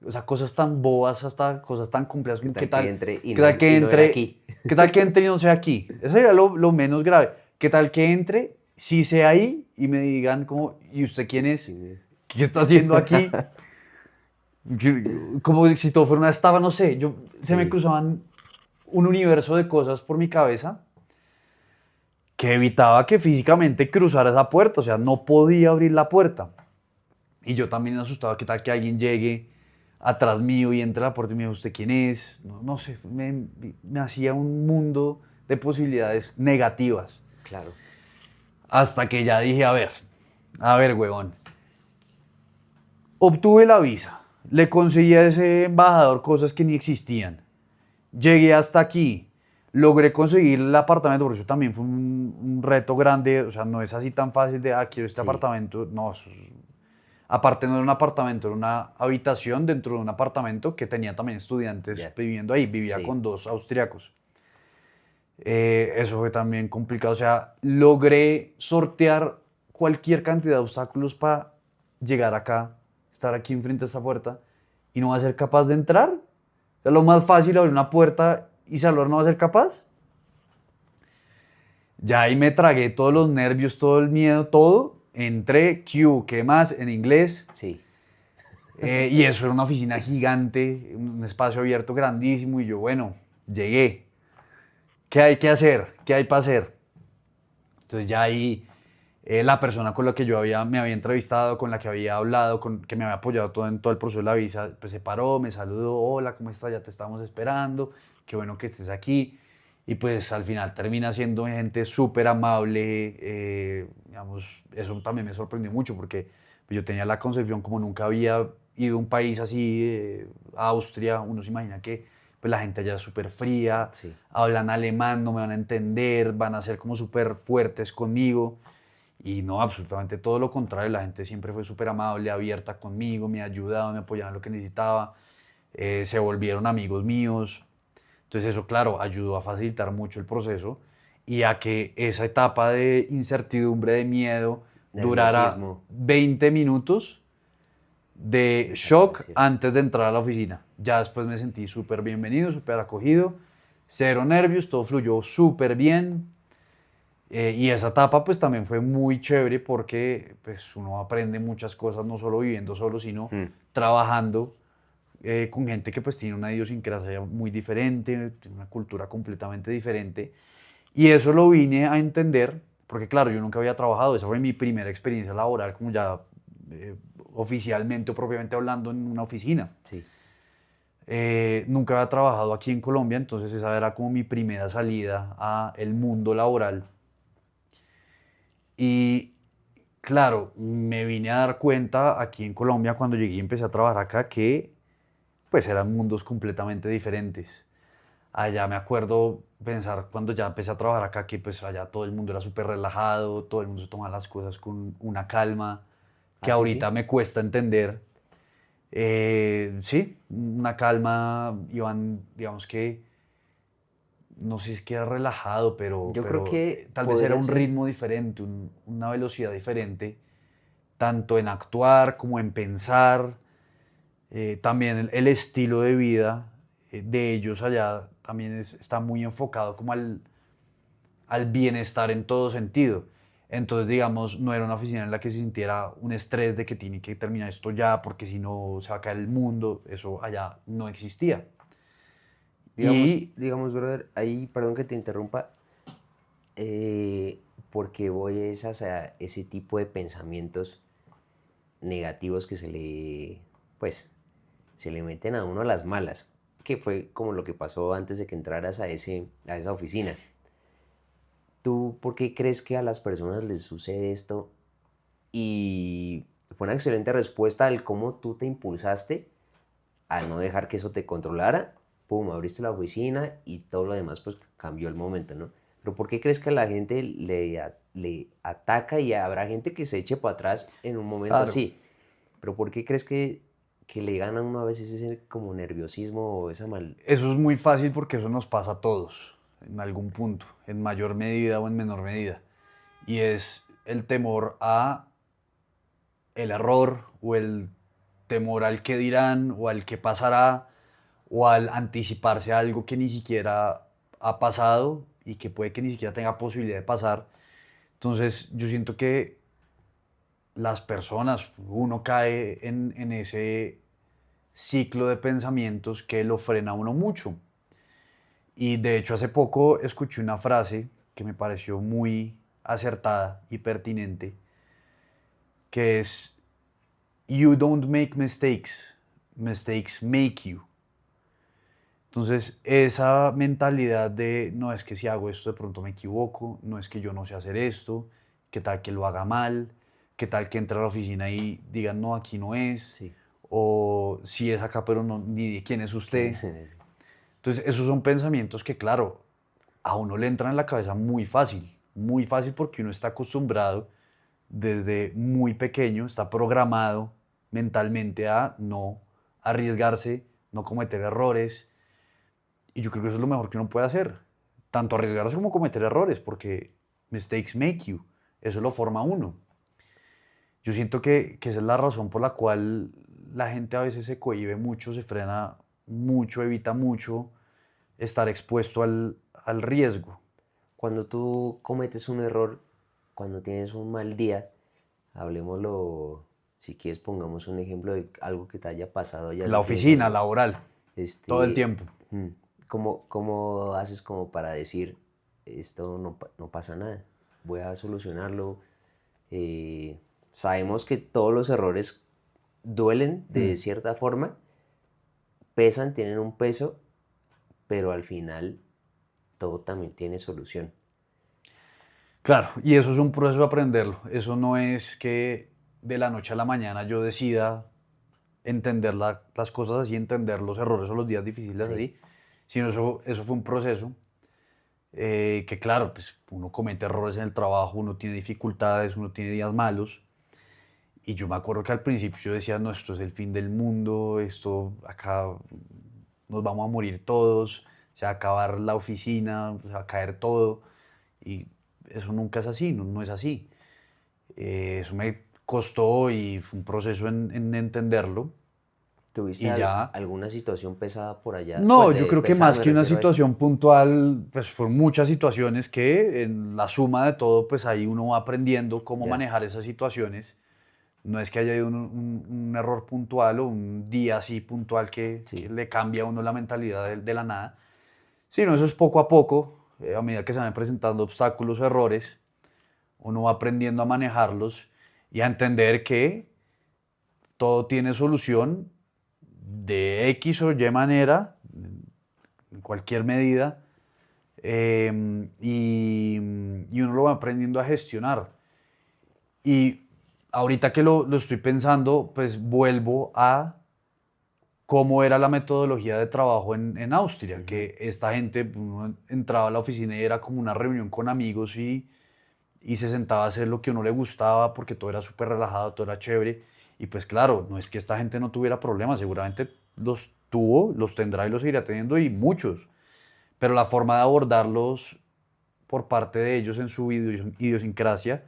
O sea, cosas tan bobas hasta cosas tan complejas
¿Qué
como,
tal que entre
qué tal que
y no era
entre,
aquí?
qué tal que entre y no sea aquí? Eso sería lo menos grave. ¿Qué tal que entre, sí sea ahí y me digan como, ¿y usted quién es?
¿Quién es?
¿Qué está haciendo aquí? Como si todo fuera una estafa, no sé, se me
Sí,
cruzaban un universo de cosas por mi cabeza que evitaba que físicamente cruzara esa puerta, o sea, no podía abrir la puerta. Y yo también me asustaba, ¿qué tal que alguien llegue atrás mío y entre a la puerta y me diga, ¿usted quién es? No, no sé, me hacía un mundo de posibilidades negativas.
claro,
Hasta que ya dije, a ver, huevón, obtuve la visa, le conseguí a ese embajador cosas que ni existían. Llegué hasta aquí, logré conseguir el apartamento, porque eso también fue un reto grande, o sea, no es así tan fácil de, quiero este
sí,
apartamento, no, aparte no era un apartamento, era una habitación dentro de un apartamento que tenía también estudiantes
ya,
viviendo ahí, vivía
sí,
con dos austriacos. Eso fue también complicado, o sea, logré sortear cualquier cantidad de obstáculos para llegar acá, estar aquí enfrente de esta puerta y no va a ser capaz de entrar. O sea, lo más fácil abrir una puerta y salvar no va a ser capaz. Ya ahí me tragué todos los nervios, todo el miedo, todo. Entré, Q, ¿qué más? En inglés.
sí,
Y eso era una oficina gigante, un espacio abierto grandísimo. Y yo, bueno, llegué. ¿Qué hay que hacer? ¿Qué hay para hacer? Entonces ya ahí la persona con la que me había entrevistado, con la que había hablado, que me había apoyado todo en todo el proceso de la visa, pues se paró, me saludó, hola, ¿cómo estás? Ya te estamos esperando, qué bueno que estés aquí. Y pues al final termina siendo gente súper amable, digamos, eso también me sorprendió mucho porque pues, yo tenía la concepción como nunca había ido a un país así, a Austria, uno se imagina que pues la gente allá es súper fría,
sí,
hablan alemán, no me van a entender, van a ser como súper fuertes conmigo. Y no, absolutamente todo lo contrario, la gente siempre fue súper amable, abierta conmigo, me ayudaba, me apoyaba en lo que necesitaba, se volvieron amigos míos. Entonces eso, claro, ayudó a facilitar mucho el proceso y a que esa etapa de incertidumbre, de miedo, durara
nerviosismo,
20 minutos de shock
desaparecieron.
antes de entrar a la oficina. Ya después me sentí súper bienvenido, súper acogido, cero nervios, todo fluyó súper bien. Y esa etapa pues también fue muy chévere porque pues uno aprende muchas cosas, no solo viviendo solo, sino
Hmm,
trabajando con gente que pues tiene una idiosincrasia muy diferente, tiene una cultura completamente diferente. Y eso lo vine a entender porque claro, yo nunca había trabajado, esa fue mi primera experiencia laboral como ya eh, oficialmente o propiamente hablando en una oficina.
sí,
Nunca había trabajado aquí en Colombia, entonces esa era como mi primera salida a el mundo laboral. Y claro, me vine a dar cuenta aquí en Colombia cuando llegué y empecé a trabajar acá que pues eran mundos completamente diferentes. Allá me acuerdo pensar cuando ya empecé a trabajar acá que pues allá todo el mundo era súper relajado, todo el mundo se tomaba las cosas con una calma que
Ah, sí,
ahorita
sí.
me cuesta entender. Sí, una calma, iban, digamos que, no sé si es que era relajado,
Yo creo
pero
que
tal vez era
podría
un
ser,
ritmo diferente, una velocidad diferente, tanto en actuar como en pensar. También el estilo de vida de ellos allá también está muy enfocado como al bienestar en todo sentido. Entonces, digamos, no era una oficina en la que se sintiera un estrés de que tiene que terminar esto ya porque si no se va a caer el mundo. Eso allá no existía. Y
digamos, brother, ahí, perdón que te interrumpa, eh, porque voy a ese tipo de pensamientos negativos que pues, se le meten a uno a las malas, que fue como lo que pasó antes de que entraras a esa oficina. ¿Tú por qué crees que a las personas les sucede esto? Y fue una excelente respuesta al cómo tú te impulsaste al no dejar que eso te controlara. Pum, abriste la oficina y todo lo demás pues cambió el momento, ¿no? Pero ¿por qué crees que a la gente le ataca y habrá gente que se eche para atrás en un momento
claro,
así? Pero ¿por qué crees que le gana a uno a veces ese como nerviosismo o esa mal...
eso es muy fácil porque eso nos pasa a todos en algún punto, en mayor medida o en menor medida. Y es el temor a el error o el temor al que dirán o al que pasará o al anticiparse a algo que ni siquiera ha pasado y que puede que ni siquiera tenga posibilidad de pasar. Entonces yo siento que las personas, uno cae en ese ciclo de pensamientos que lo frena a uno mucho. Y de hecho hace poco escuché una frase que me pareció muy acertada y pertinente, que es You don't make mistakes, mistakes make you. Entonces, esa mentalidad de no es que si hago esto de pronto me equivoco, no es que yo no sé hacer esto, qué tal que lo haga mal, qué tal que entre a la oficina y digan no, aquí no es,
Sí,
o si es acá pero no, ni de quién es
¿quién
usted.
es ese?
Entonces, esos son pensamientos que, claro, a uno le entran en la cabeza muy fácil porque uno está acostumbrado desde muy pequeño, está programado mentalmente a no arriesgarse, no cometer errores. Y yo creo que eso es lo mejor que uno puede hacer. Tanto arriesgarse como cometer errores, porque mistakes make you. Eso lo forma uno. Yo siento que esa es la razón por la cual la gente a veces se cohíbe mucho, se frena mucho, evita mucho estar expuesto al riesgo.
Cuando tú cometes un error, cuando tienes un mal día, hablemoslo, si quieres pongamos un ejemplo de algo que te haya pasado ya
La
hace tiempo,
oficina,
¿no?
laboral, todo el
Este,
tiempo.
mm, ¿cómo haces como para decir, esto no pasa nada, voy a solucionarlo? Eh, Sabemos que todos los errores duelen de
Hmm.
cierta forma, pesan, tienen un peso, pero al final todo también tiene solución.
Claro, y eso es un proceso de aprenderlo. Eso no es que de la noche a la mañana yo decida entender las cosas así, entender los errores o los días difíciles
Sí,
así, sino eso fue un proceso que claro, pues uno comete errores en el trabajo, uno tiene dificultades, uno tiene días malos. Y yo me acuerdo que al principio yo decía, no, esto es el fin del mundo, esto acá nos vamos a morir todos, se va a acabar la oficina, se va a caer todo. Y eso nunca es así, no es así. Eso me costó y fue un proceso en entenderlo.
¿tuviste
Y ya,
alguna situación pesada por allá?
no,
Pues
yo
de
creo que
pesada
más
me
que una
refiero a eso.
situación puntual, pues fueron muchas situaciones que en la suma de todo, pues ahí uno va aprendiendo cómo
Ya,
manejar esas situaciones. No es que haya habido un error puntual o un día así puntual que
sí.
le cambia a uno la mentalidad de la nada, sino eso es poco a poco, a medida que se van presentando obstáculos o errores, uno va aprendiendo a manejarlos y a entender que todo tiene solución de X o Y manera, en cualquier medida, y uno lo va aprendiendo a gestionar. Y ahorita que lo estoy pensando, pues vuelvo a cómo era la metodología de trabajo en Austria,
Ujú.
que esta gente, uno entraba a la oficina y era como una reunión con amigos y se sentaba a hacer lo que a uno le gustaba porque todo era súper relajado, todo era chévere. Y pues claro, no es que esta gente no tuviera problemas, seguramente los tuvo, los tendrá y los seguirá teniendo y muchos, pero la forma de abordarlos por parte de ellos en su idiosincrasia,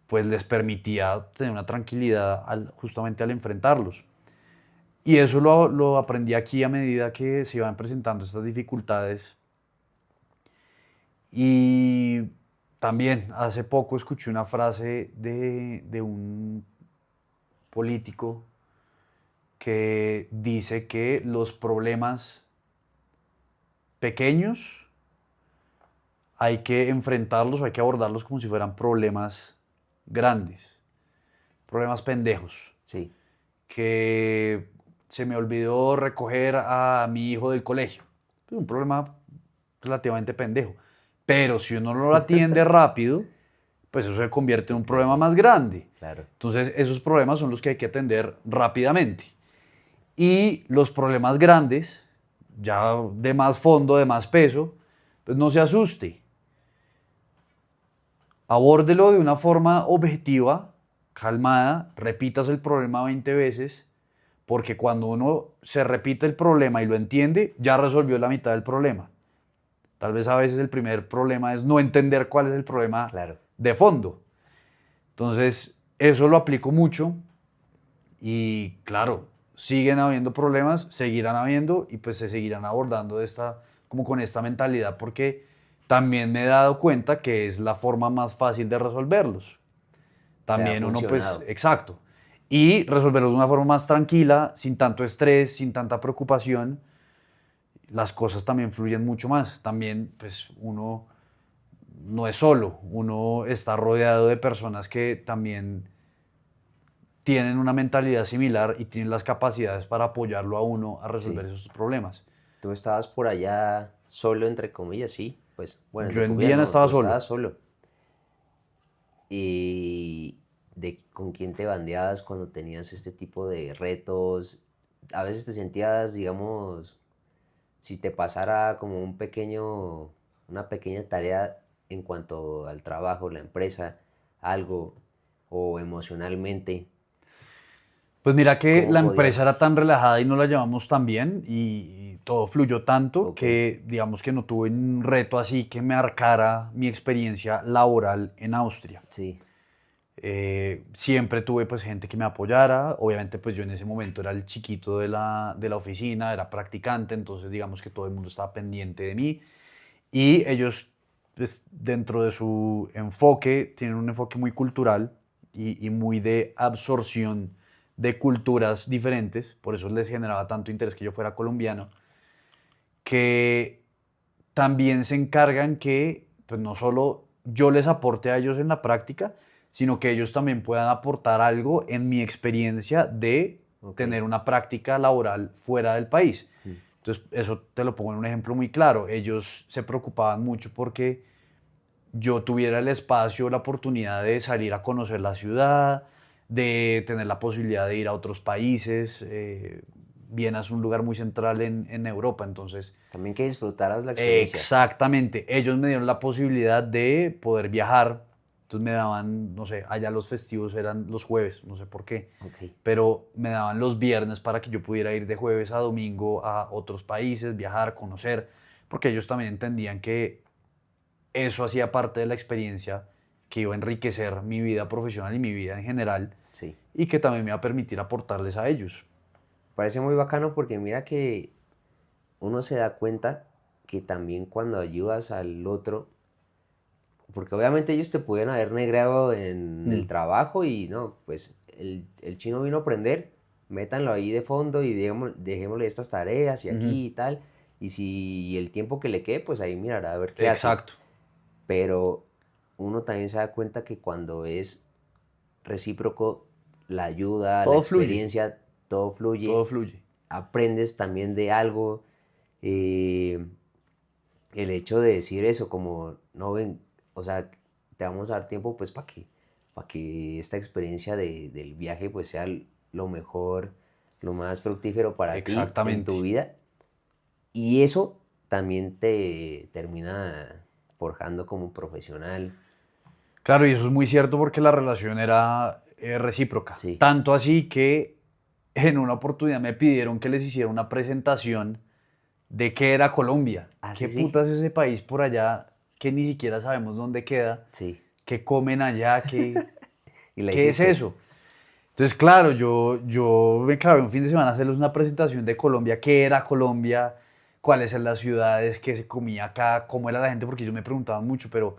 pues les permitía tener una tranquilidad justamente al enfrentarlos. Y eso lo aprendí aquí a medida que se iban presentando estas dificultades. Y también hace poco escuché una frase de un político que dice que los problemas pequeños hay que enfrentarlos, hay que abordarlos como si fueran problemas grandes, problemas pendejos.
Sí,
Que se me olvidó recoger a mi hijo del colegio. Es un problema relativamente pendejo. Pero si uno no lo atiende rápido, pues eso se convierte en
sí,
un
puede
problema
ser,
más grande.
claro.
Entonces, esos problemas son los que hay que atender rápidamente. Y los problemas grandes, ya de más fondo, de más peso, pues no se asuste. Abórdelo de una forma objetiva, calmada, repitas el problema 20 veces, porque cuando uno se repite el problema y lo entiende, ya resolvió la mitad del problema. Tal vez a veces el primer problema es no entender cuál es el problema
Claro.
de fondo. Entonces, eso lo aplico mucho y claro, siguen habiendo problemas, seguirán habiendo y pues se seguirán abordando de esta, como con esta mentalidad porque también me he dado cuenta que es la forma más fácil de resolverlos.
Te ha
También uno pues,
funcionado.
exacto. Y resolverlos de una forma más tranquila, sin tanto estrés, sin tanta preocupación, las cosas también fluyen mucho más. También pues uno no es solo, uno está rodeado de personas que también tienen una mentalidad similar y tienen las capacidades para apoyarlo a uno a resolver
Sí.
esos problemas.
Tú estabas por allá solo, entre comillas, sí. Pues, bueno,
Yo
entre
en
comillas
Viena
no,
estaba
tú
solo.
estabas solo. ¿Y con quién te bandeabas cuando tenías este tipo de retos? A veces te sentías, digamos, si te pasara como una pequeña tarea en cuanto al trabajo, la empresa, algo, o emocionalmente,
Pues mira que
¿cómo
la empresa
podías?
era tan relajada y no la llevamos tan bien y todo fluyó tanto
Ok,
que digamos que no tuve un reto así que me marcara mi experiencia laboral en Austria.
sí,
Siempre tuve pues gente que me apoyara, obviamente pues yo en ese momento era el chiquito de la oficina, era practicante, entonces digamos que todo el mundo estaba pendiente de mí y ellos pues dentro de su enfoque tienen un enfoque muy cultural y muy de absorción de culturas diferentes, por eso les generaba tanto interés que yo fuera colombiano, que también se encargan que pues no solo yo les aporte a ellos en la práctica, sino que ellos también puedan aportar algo en mi experiencia de
ok,
tener una práctica laboral fuera del país.
mm,
Entonces, eso te lo pongo en un ejemplo muy claro. Ellos se preocupaban mucho porque yo tuviera el espacio, la oportunidad de salir a conocer la ciudad, de tener la posibilidad de ir a otros países. Viena es un lugar muy central en Europa, entonces
también que disfrutaras la experiencia.
exactamente. Ellos me dieron la posibilidad de poder viajar. Entonces me daban, no sé, allá los festivos eran los jueves, no sé por qué,
Ok,
pero me daban los viernes para que yo pudiera ir de jueves a domingo a otros países, viajar, conocer, porque ellos también entendían que eso hacía parte de la experiencia que iba a enriquecer mi vida profesional y mi vida en general
sí.
y que también me iba a permitir aportarles a ellos.
Parece muy bacano porque mira que uno se da cuenta que también cuando ayudas al otro, porque obviamente ellos te pudieron haber negreado en el
Mm,
trabajo y no, pues el chino vino a aprender, métanlo ahí de fondo y dejémosle estas tareas y
ujú,
aquí y tal, y si el tiempo que le quede, pues ahí mirará a ver qué hace.
exacto.
Pero uno también se da cuenta que cuando es recíproco, la ayuda, la
Todo fluye,
experiencia, todo
todo
fluye,
fluye.
aprendes también de algo. eh, el hecho de decir eso, como, no ven, o sea, te vamos a dar tiempo pues para que esta experiencia del viaje pues sea lo mejor lo más fructífero para ti en
Exactamente.
tu vida. Y eso también te termina forjando como un profesional.
Claro, y eso es muy cierto porque la relación era recíproca.
Sí.
Tanto así que en una oportunidad me pidieron que les hiciera una presentación de qué era Colombia.
Ah,
¿Qué
sí, sí.
putas es ese país por allá que ni siquiera sabemos dónde queda?
Sí.
¿Qué comen allá? ¿Qué,
Y la
qué es
hiciste.
eso? Entonces, claro, yo me clavé un fin de semana a hacerles una presentación de Colombia, qué era Colombia, cuáles eran las ciudades, qué se comía acá, cómo era la gente, porque ellos me preguntaban mucho, pero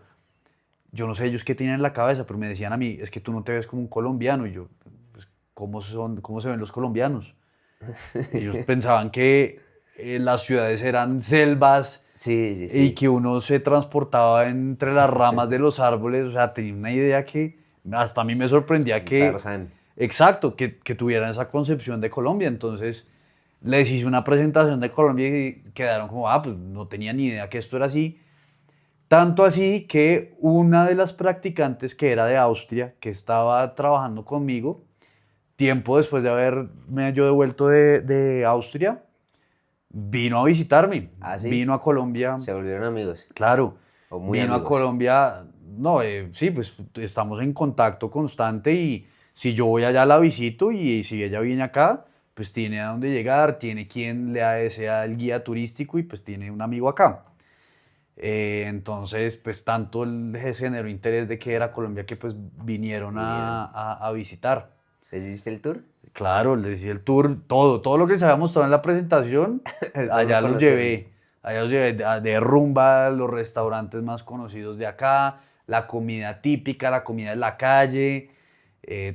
yo no sé ellos qué tenían en la cabeza, pero me decían a mí, es que tú no te ves como un colombiano, y yo, pues, cómo se ven los colombianos? Ellos pensaban que las ciudades eran selvas
Sí, sí,
y
sí.
que uno se transportaba entre las ramas de los árboles, o sea, tenía una idea que hasta a mí me sorprendía
Un
que,
Tarzán.
exacto, que tuvieran esa concepción de Colombia. Entonces les hice una presentación de Colombia y quedaron como, pues no tenía ni idea que esto era así. Tanto así que una de las practicantes que era de Austria, que estaba trabajando conmigo, tiempo después de haberme yo devuelto de Austria, vino a visitarme,
Ah, sí.
vino a Colombia,
Se volvieron amigos.
claro,
O muy
vino a
amigos.
Colombia, no, sí, pues estamos en contacto constante y si yo voy allá la visito y si ella viene acá, pues tiene a dónde llegar, tiene quien sea el guía turístico y pues tiene un amigo acá. Entonces, pues tanto ese generó interés de que era Colombia que pues vinieron
Vinieron.
a visitar.
¿Les hiciste el tour?
Claro, les hice el tour, todo lo que se había mostrado en la presentación,
Eso por
allá
conocerlo.
allá los llevé de rumba, los restaurantes más conocidos de acá, la comida típica, la comida de la calle,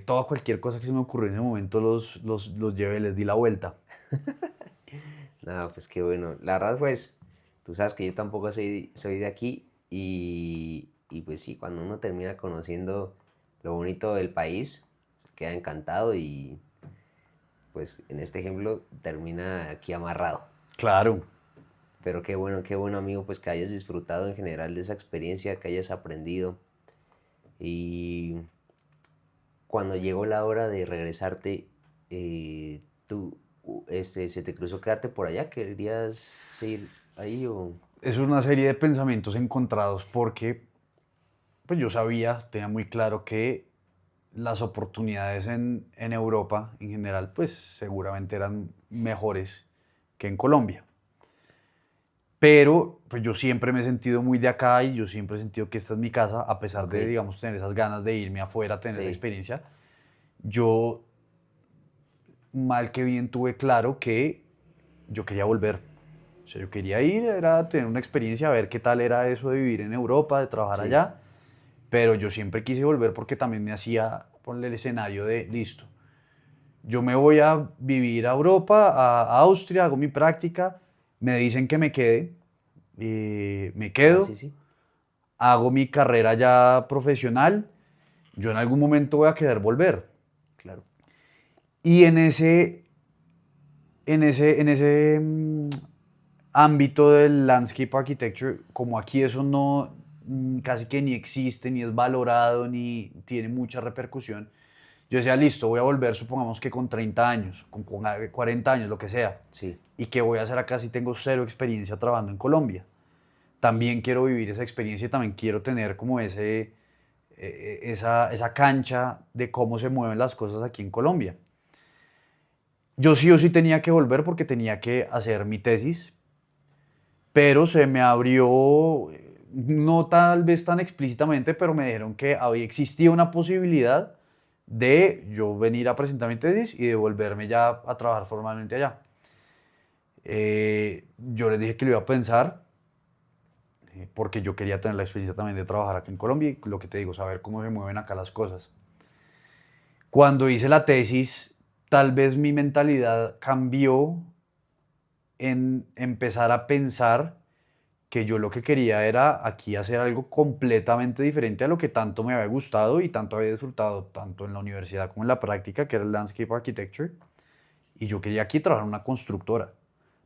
toda cualquier cosa que se me ocurrió en ese momento los llevé, les di la vuelta.
No, pues qué bueno. La verdad, pues, tú sabes que yo tampoco soy de aquí y pues sí, cuando uno termina conociendo lo bonito del país, queda encantado y pues en este ejemplo termina aquí amarrado.
Claro,
Pero qué bueno amigo, pues que hayas disfrutado en general de esa experiencia, que hayas aprendido y cuando llegó la hora de regresarte, tú, ¿se te cruzó quedarte por allá? ¿Querías seguir ahí o...?
es una serie de pensamientos encontrados porque pues yo sabía, tenía muy claro que las oportunidades en Europa en general, pues seguramente eran mejores que en Colombia. Pero pues yo siempre me he sentido muy de acá y yo siempre he sentido que esta es mi casa, a pesar
Ok,
de, digamos, tener esas ganas de irme afuera, tener esa
sí,
experiencia. Yo, mal que bien, tuve claro que yo quería volver. O sea, yo quería ir, era tener una experiencia, ver qué tal era eso de vivir en Europa, de trabajar
sí,
allá. Pero yo siempre quise volver porque también me hacía poner el escenario de, listo, yo me voy a vivir a Europa, a Austria, hago mi práctica, me dicen que me quede, me
ah, sí,
quedo,
sí,
hago mi carrera ya profesional, yo en algún momento voy a querer volver.
claro,
Y en ese ámbito del landscape architecture, como aquí eso no casi que ni existe, ni es valorado, ni tiene mucha repercusión, yo decía, listo, voy a volver, supongamos que con 30 años, con 40 años, lo que sea.
sí,
¿Y qué voy a hacer acá si tengo cero experiencia trabajando en Colombia? También quiero vivir esa experiencia y también quiero tener como esa cancha de cómo se mueven las cosas aquí en Colombia. Yo sí o sí tenía que volver porque tenía que hacer mi tesis, pero se me abrió, no tal vez tan explícitamente, pero me dijeron que existía una posibilidad de yo venir a presentar mi tesis y de volverme ya a trabajar formalmente allá. Yo les dije que lo iba a pensar, porque yo quería tener la experiencia también de trabajar acá en Colombia y lo que te digo, saber cómo se mueven acá las cosas. Cuando hice la tesis, tal vez mi mentalidad cambió en empezar a pensar que yo lo que quería era aquí hacer algo completamente diferente a lo que tanto me había gustado y tanto había disfrutado, tanto en la universidad como en la práctica, que era el Landscape Architecture. Y yo quería aquí trabajar en una constructora,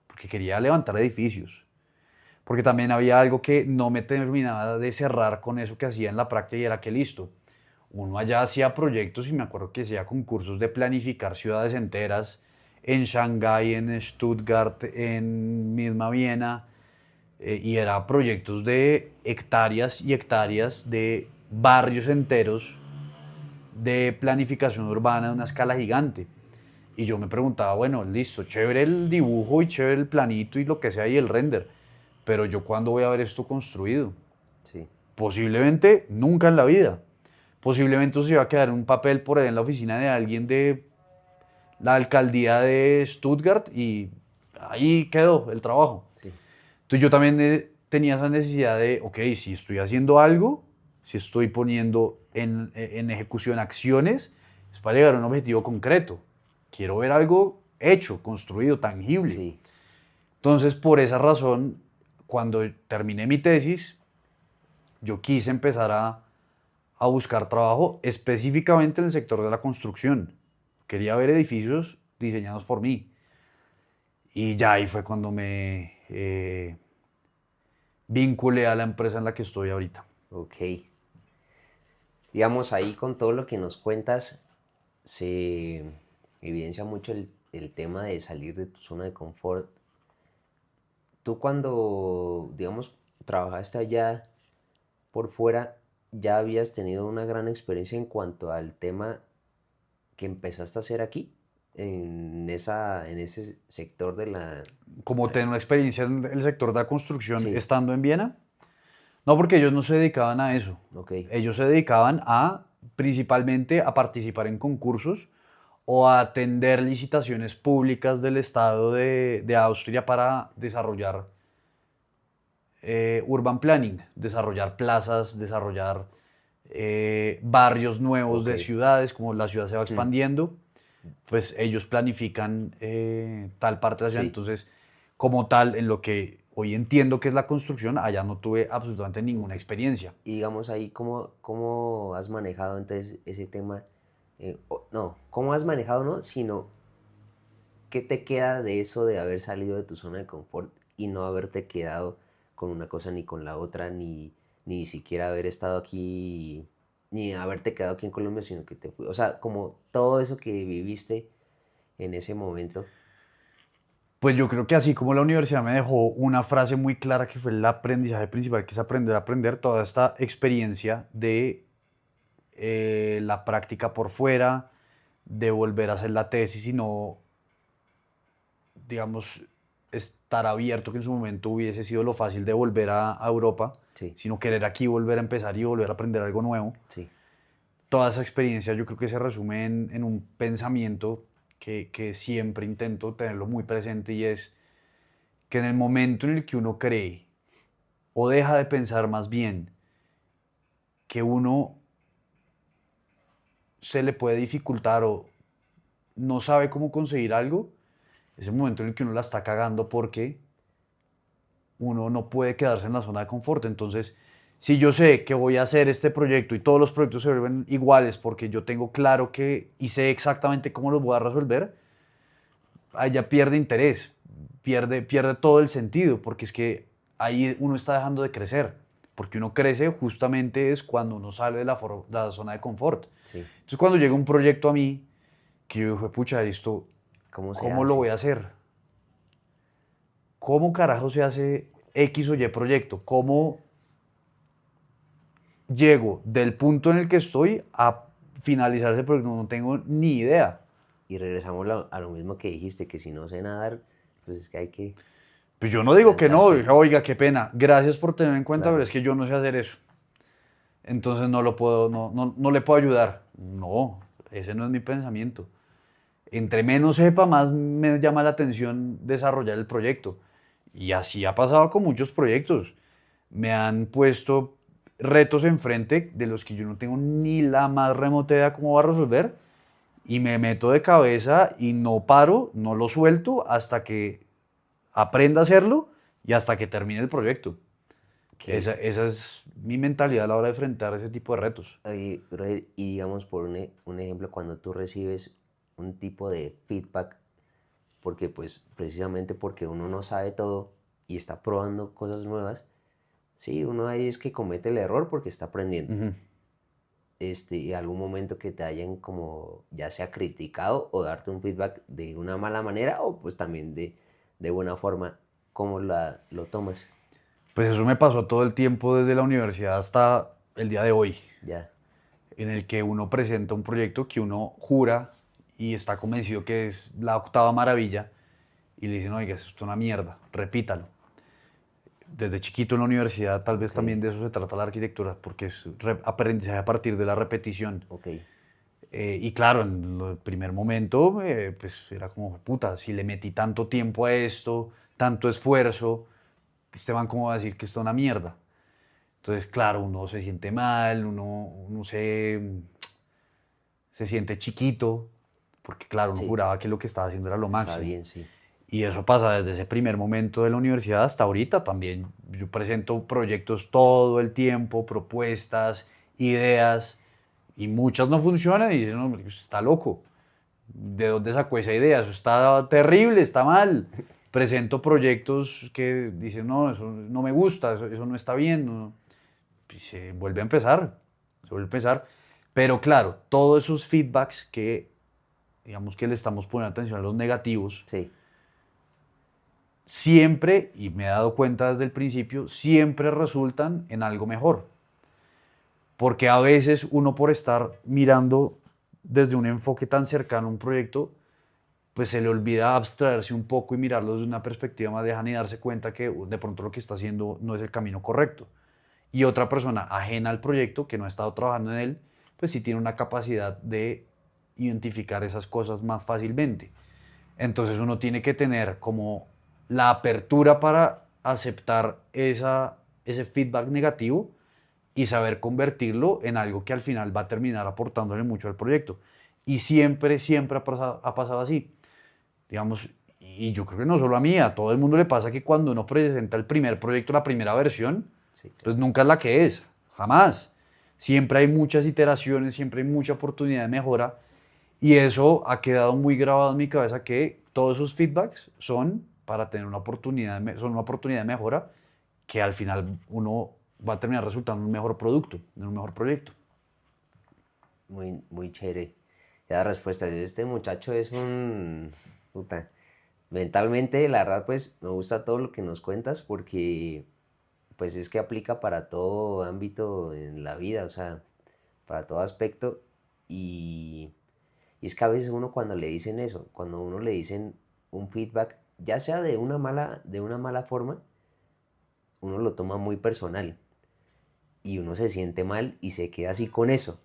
porque quería levantar edificios. Porque también había algo que no me terminaba de cerrar con eso que hacía en la práctica y era que listo. Uno allá hacía proyectos y me acuerdo que hacía concursos de planificar ciudades enteras en Shanghái, en Stuttgart, en misma Viena, y era proyectos de hectáreas y hectáreas de barrios enteros de planificación urbana de una escala gigante. Y yo me preguntaba, bueno, listo, chévere el dibujo y chévere el planito y lo que sea y el render, pero yo cuándo voy a ver esto construido?
Sí,
Posiblemente nunca en la vida. Posiblemente se iba a quedar en un papel por ahí en la oficina de alguien de la alcaldía de Stuttgart y ahí quedó el trabajo.
sí,
Entonces yo también tenía esa necesidad de, ok, si estoy haciendo algo, si estoy poniendo en ejecución acciones, es para llegar a un objetivo concreto. Quiero ver algo hecho, construido, tangible.
sí.
Entonces, por esa razón, cuando terminé mi tesis, yo quise empezar a buscar trabajo específicamente en el sector de la construcción. Quería ver edificios diseñados por mí. Y ya ahí fue cuando me vinculé a la empresa en la que estoy ahorita.
Ok. Digamos, ahí con todo lo que nos cuentas, se evidencia mucho el tema de salir de tu zona de confort. Tú cuando, digamos, trabajaste allá por fuera, ya habías tenido una gran experiencia en cuanto al tema que empezaste a hacer aquí, en ese sector de la...
Como tener una experiencia en el sector de la construcción
Sí,
estando en Viena. No, porque ellos no se dedicaban a eso.
ok,
Ellos se dedicaban a principalmente a participar en concursos o a atender licitaciones públicas del Estado de Austria para desarrollar urban planning, desarrollar plazas, desarrollar barrios nuevos
ok.
de ciudades, como la ciudad se va
Hmm,
expandiendo, pues ellos planifican tal parte de la ciudad.
sí.
Entonces, como tal, en lo que hoy entiendo que es la construcción, allá no tuve absolutamente ninguna
Ok.
experiencia.
Y digamos ahí, ¿cómo has manejado entonces ese tema? No, ¿cómo has manejado, no? Sino, ¿qué te queda de eso de haber salido de tu zona de confort y no haberte quedado con una cosa ni con la otra, ni siquiera haber estado aquí, ni haberte quedado aquí en Colombia, sino que te fui? O sea, como todo eso que viviste en ese momento.
Pues yo creo que así como la universidad me dejó una frase muy clara que fue el aprendizaje principal, que es aprender a aprender, toda esta experiencia de la práctica por fuera, de volver a hacer la tesis y no, digamos, estar abierto, que en su momento hubiese sido lo fácil de volver a Europa,
Sí,
sino querer aquí volver a empezar y volver a aprender algo nuevo.
sí,
Toda esa experiencia yo creo que se resume en un pensamiento que siempre intento tenerlo muy presente y es que en el momento en el que uno cree o deja de pensar más bien que uno se le puede dificultar o no sabe cómo conseguir algo, es el momento en el que uno la está cagando porque uno no puede quedarse en la zona de confort. Entonces, si yo sé que voy a hacer este proyecto y todos los proyectos se vuelven iguales porque yo tengo claro que y sé exactamente cómo los voy a resolver, ahí ya pierde interés, pierde todo el sentido, porque es que ahí uno está dejando de crecer, porque uno crece justamente es cuando uno sale de la zona de confort.
sí.
Entonces cuando llega un proyecto a mí, que yo dije, pucha, esto,
¿Cómo se
¿cómo lo voy
hace?
a hacer? ¿Cómo carajo se hace X o Y proyecto? ¿Cómo llego del punto en el que estoy a finalizar ese proyecto? No tengo ni idea.
Y regresamos a lo mismo que dijiste, que si no sé nadar, pues es que hay que
Pues yo no digo que no,
lanzarse.
dije, oiga, qué pena, gracias por tener en cuenta, pero
Claro,
es que yo no sé hacer eso. Entonces no lo puedo, no le puedo ayudar. No, ese no es mi pensamiento. Entre menos sepa, más me llama la atención desarrollar el proyecto. Y así ha pasado con muchos proyectos. Me han puesto retos enfrente de los que yo no tengo ni la más remota idea cómo va a resolver. Y me meto de cabeza y no paro, no lo suelto hasta que aprenda a hacerlo y hasta que termine el proyecto.
ok.
Esa es mi mentalidad a la hora de enfrentar ese tipo de retos.
Oye, brother, y digamos por un ejemplo, cuando tú recibes un tipo de feedback, porque pues precisamente porque uno no sabe todo y está probando cosas nuevas, sí, uno ahí es que comete el error porque está aprendiendo.
Ujú.
algún momento que te hayan como ya sea criticado o darte un feedback de una mala manera o pues también de buena forma? ¿Cómo lo tomas?
Pues eso me pasó todo el tiempo desde la universidad hasta el día de hoy,
Ya,
en el que uno presenta un proyecto que uno jura y está convencido que es la octava maravilla y le dicen, oiga, esto es una mierda, repítalo. Desde chiquito en la universidad tal vez
ok,
también de eso se trata la arquitectura, porque es aprendizaje a partir de la repetición.
ok.
Y claro, en el primer momento, pues era como, puta, si le metí tanto tiempo a esto, tanto esfuerzo, Esteban, ¿cómo va a decir que está una mierda? Entonces, claro, uno se siente mal, uno se siente chiquito, porque claro, uno
Sí,
juraba que lo que estaba haciendo era lo
está
máximo.
bien, sí.
Y eso pasa desde ese primer momento de la universidad hasta ahorita también. Yo presento proyectos todo el tiempo, propuestas, ideas, y muchas no funcionan y dicen, no, hombre, está loco. ¿De dónde sacó esa idea? Eso está terrible, está mal. Presento proyectos que dicen, no, eso no me gusta, eso no está bien. Y se vuelve a empezar, se vuelve a empezar. Pero claro, todos esos feedbacks que, digamos que le estamos poniendo atención a los negativos,
Sí,
siempre, y me he dado cuenta desde el principio, siempre resultan en algo mejor. Porque a veces uno por estar mirando desde un enfoque tan cercano a un proyecto, pues se le olvida abstraerse un poco y mirarlo desde una perspectiva más lejana y darse cuenta que de pronto lo que está haciendo no es el camino correcto. Y otra persona ajena al proyecto, que no ha estado trabajando en él, pues sí tiene una capacidad de identificar esas cosas más fácilmente. Entonces uno tiene que tener como la apertura para aceptar ese feedback negativo y saber convertirlo en algo que al final va a terminar aportándole mucho al proyecto. Y siempre, siempre ha pasado así. Digamos, y yo creo que no solo a mí, a todo el mundo le pasa que cuando uno presenta el primer proyecto, la primera versión,
sí,
pues
claro.
nunca es la que es, jamás. Siempre hay muchas iteraciones, siempre hay mucha oportunidad de mejora y eso ha quedado muy grabado en mi cabeza que todos esos feedbacks son para tener una oportunidad, son una oportunidad de mejora que al final uno va a terminar resultando en un mejor producto, en un mejor proyecto.
Muy, muy chévere. Ya respuesta. Este muchacho es un... Puta. Mentalmente, la verdad, pues me gusta todo lo que nos cuentas porque pues es que aplica para todo ámbito en la vida, o sea, para todo aspecto. Y, y es que a veces uno cuando le dicen eso, cuando uno le dicen un feedback, ya sea de una mala forma, uno lo toma muy personal y uno se siente mal y se queda así con eso.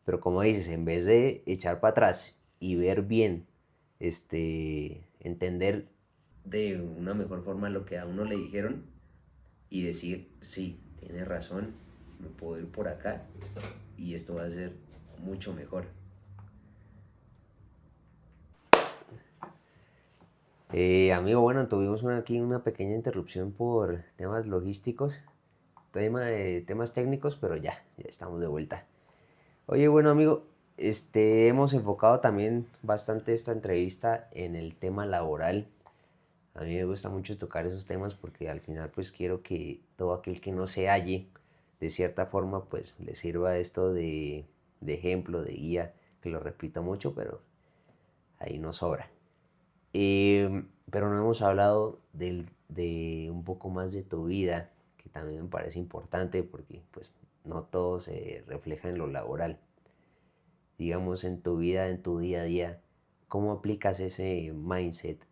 Pero como dices, en vez de echar para atrás y ver bien, entender de una mejor forma lo que a uno le dijeron y decir, sí, tiene razón, me puedo ir por acá y esto va a ser mucho mejor. Amigo, bueno, tuvimos aquí una pequeña interrupción por temas logísticos, temas técnicos, pero ya estamos de vuelta. Oye, bueno, amigo, hemos enfocado también bastante esta entrevista en el tema laboral. A mí me gusta mucho tocar esos temas porque al final pues quiero que todo aquel que no se halle de cierta forma pues le sirva esto de ejemplo, de guía, que lo repito mucho, pero ahí no sobra. Pero no hemos hablado de un poco más de tu vida, que también me parece importante porque pues no todo se refleja en lo laboral. Digamos, en tu vida, en tu día a día, ¿cómo aplicas ese mindset?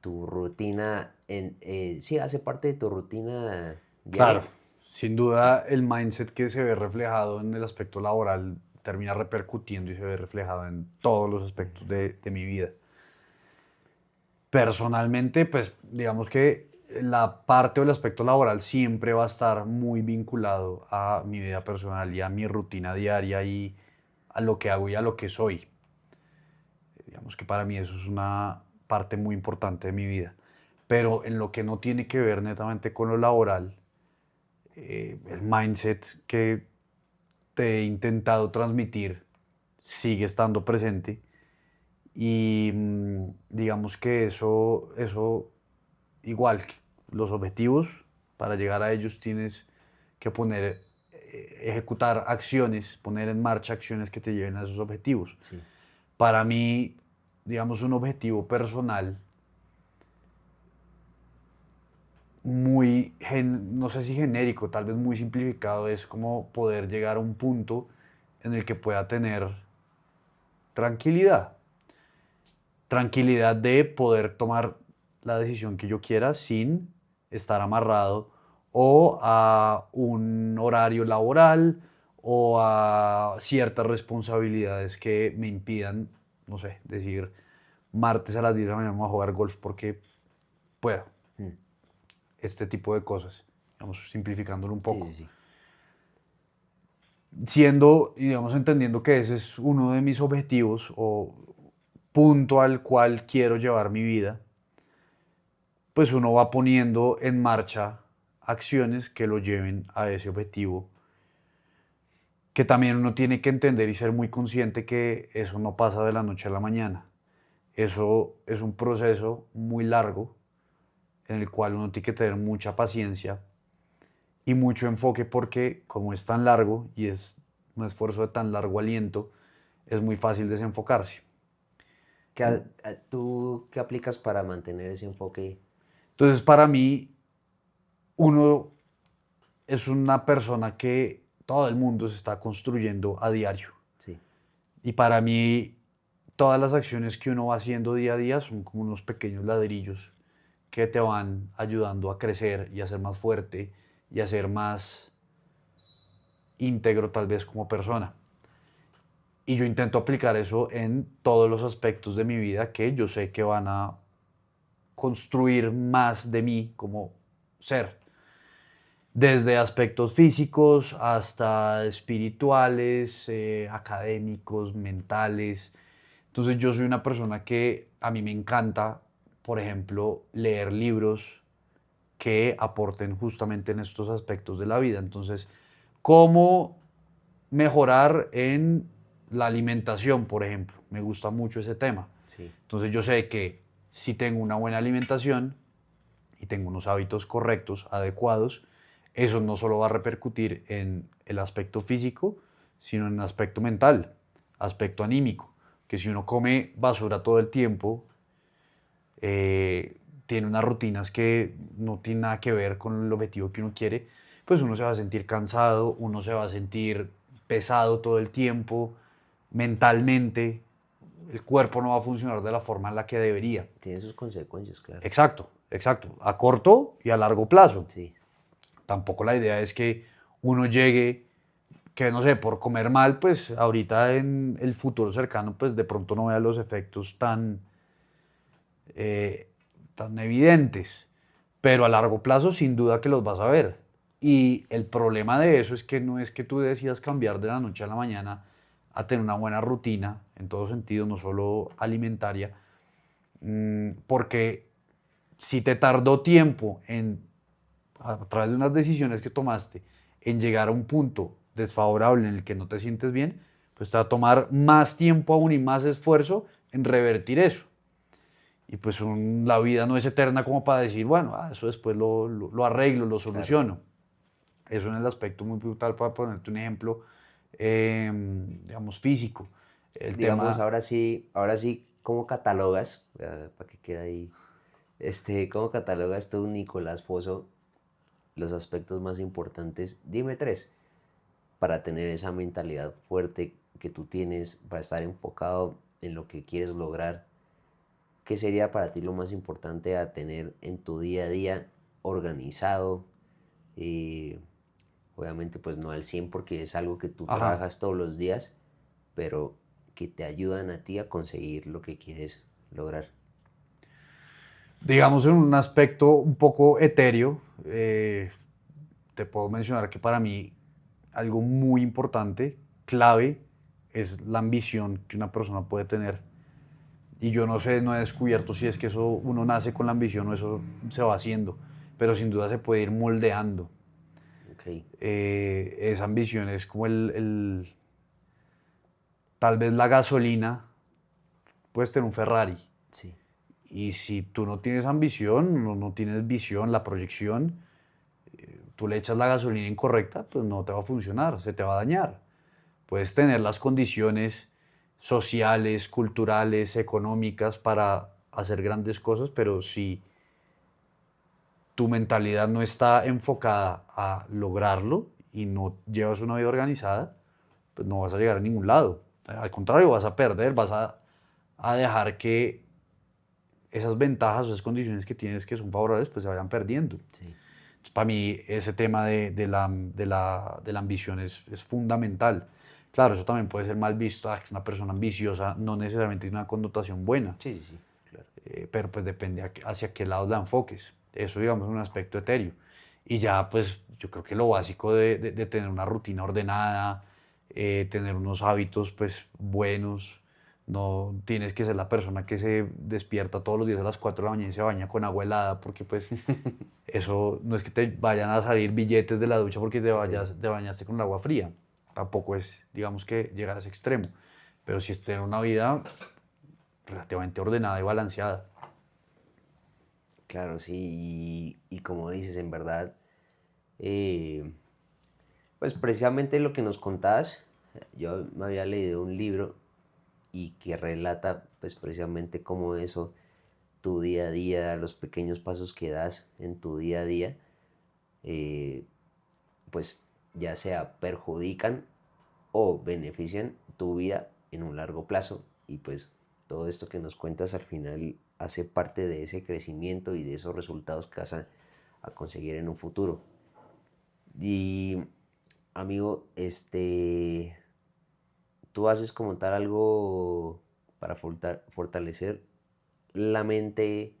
¿Tu rutina, sí, hace parte de tu rutina
Claro,
diaria?
sin duda el mindset que se ve reflejado en el aspecto laboral termina repercutiendo y se ve reflejado en todos los aspectos de mi vida. Personalmente, pues digamos que la parte o el aspecto laboral siempre va a estar muy vinculado a mi vida personal y a mi rutina diaria y a lo que hago y a lo que soy. Digamos que para mí eso es una parte muy importante de mi vida. Pero en lo que no tiene que ver netamente con lo laboral, el mindset que te he intentado transmitir sigue estando presente y digamos que eso igual que los objetivos, para llegar a ellos tienes que poner ejecutar acciones, poner en marcha acciones que te lleven a esos objetivos.
Sí.
Para mí, digamos, un objetivo personal muy, no sé si genérico, tal vez muy simplificado, es como poder llegar a un punto en el que pueda tener tranquilidad. Tranquilidad de poder tomar la decisión que yo quiera sin estar amarrado o a un horario laboral o a ciertas responsabilidades que me impidan, no sé, decir martes a las 10 de la mañana vamos a jugar golf porque puedo.
Mm.
Este tipo de cosas, digamos, simplificándolo un
Sí,
poco.
sí, sí.
Siendo, y digamos, entendiendo que ese es uno de mis objetivos o punto al cual quiero llevar mi vida, pues uno va poniendo en marcha acciones que lo lleven a ese objetivo, que también uno tiene que entender y ser muy consciente que eso no pasa de la noche a la mañana. Eso es un proceso muy largo en el cual uno tiene que tener mucha paciencia y mucho enfoque porque como es tan largo y es un esfuerzo de tan largo aliento, es muy fácil desenfocarse.
¿Tú qué aplicas para mantener ese enfoque?
Entonces, para mí, uno es una persona que todo el mundo se está construyendo a diario.
Sí.
Y para mí, todas las acciones que uno va haciendo día a día son como unos pequeños ladrillos que te van ayudando a crecer y a ser más fuerte y a ser más íntegro tal vez como persona. Y yo intento aplicar eso en todos los aspectos de mi vida que yo sé que van a construir más de mí como ser. Desde aspectos físicos hasta espirituales, académicos, mentales. Entonces yo soy una persona que a mí me encanta, por ejemplo, leer libros que aporten justamente en estos aspectos de la vida. Entonces, ¿cómo mejorar en la alimentación, por ejemplo? Me gusta mucho ese tema.
Sí.
Entonces yo sé que si tengo una buena alimentación y tengo unos hábitos correctos, adecuados, eso no solo va a repercutir en el aspecto físico, sino en el aspecto mental, aspecto anímico, que si uno come basura todo el tiempo, tiene unas rutinas que no tienen nada que ver con el objetivo que uno quiere, pues uno se va a sentir cansado, uno se va a sentir pesado todo el tiempo, mentalmente, el cuerpo no va a funcionar de la forma en la que debería.
Tiene sus consecuencias, claro.
Exacto, exacto, a corto y a largo plazo.
Sí.
Tampoco la idea es que uno llegue, que no sé, por comer mal, pues ahorita en el futuro cercano, pues de pronto no vea los efectos eh, tan evidentes, pero a largo plazo sin duda que los vas a ver. Y el problema de eso es que no es que tú decidas cambiar de la noche a la mañana a tener una buena rutina, en todo sentido, no solo alimentaria, porque si te tardó tiempo a través de unas decisiones que tomaste, en llegar a un punto desfavorable en el que no te sientes bien, pues te va a tomar más tiempo aún y más esfuerzo en revertir eso. Y pues la vida no es eterna como para decir, bueno, eso después lo arreglo, lo
Claro.
soluciono. Eso en el aspecto muy brutal, para ponerte un ejemplo, digamos, físico. El
Digamos,
tema,
ahora sí, ¿cómo catalogas? Para que quede ahí. ¿Cómo catalogas tú, Nicolás Pozo, los aspectos más importantes? Dime tres, para tener esa mentalidad fuerte que tú tienes, para estar enfocado en lo que quieres lograr. ¿Qué sería para ti lo más importante a tener en tu día a día organizado? Y obviamente pues no al 100 porque es algo que tú
ajá,
trabajas todos los días, pero que te ayudan a ti a conseguir lo que quieres lograr.
digamos en un aspecto un poco etéreo, te puedo mencionar que para mí algo muy importante, clave, es la ambición que una persona puede tener. Y yo no sé, no he descubierto si es que eso uno nace con la ambición o eso se va haciendo, pero sin duda se puede ir moldeando.
Ok,
Esa ambición es como tal vez la gasolina, puedes tener un Ferrari.
sí,
Y si tú no tienes ambición, no tienes visión, la proyección, tú le echas la gasolina incorrecta, pues no te va a funcionar, se te va a dañar. Puedes tener las condiciones sociales, culturales, económicas para hacer grandes cosas, pero si tu mentalidad no está enfocada a lograrlo y no llevas una vida organizada, pues no vas a llegar a ningún lado. Al contrario, vas a perder, a dejar que esas ventajas o esas condiciones que tienes que son favorables, pues se vayan perdiendo.
Sí.
Entonces, para mí ese tema de la ambición es fundamental. Claro, eso también puede ser mal visto, que una persona ambiciosa no necesariamente tiene una connotación buena,
Sí, sí, sí, claro.
pero pues depende hacia qué lado la enfoques. Eso, digamos, es un aspecto etéreo. Y ya, pues, yo creo que lo básico de tener una rutina ordenada, tener unos hábitos, pues, buenos. No tienes que ser la persona que se despierta todos los días a las 4 de la mañana y se baña con agua helada, porque, pues, eso no es que te vayan a salir billetes de la ducha porque
Sí.
te bañaste con el agua fría. Tampoco es, digamos, que llegar a ese extremo. Pero sí es tener una vida relativamente ordenada y balanceada.
Claro, sí, y como dices, en verdad, eh, pues precisamente lo que nos contabas, yo me había leído un libro y que relata pues precisamente cómo eso, tu día a día, los pequeños pasos que das en tu día a día, eh, pues ya sea perjudican o benefician tu vida en un largo plazo. Y pues todo esto que nos cuentas al final hace parte de ese crecimiento y de esos resultados que vas a conseguir en un futuro. Y amigo, tú haces como tal algo para fortalecer la mente,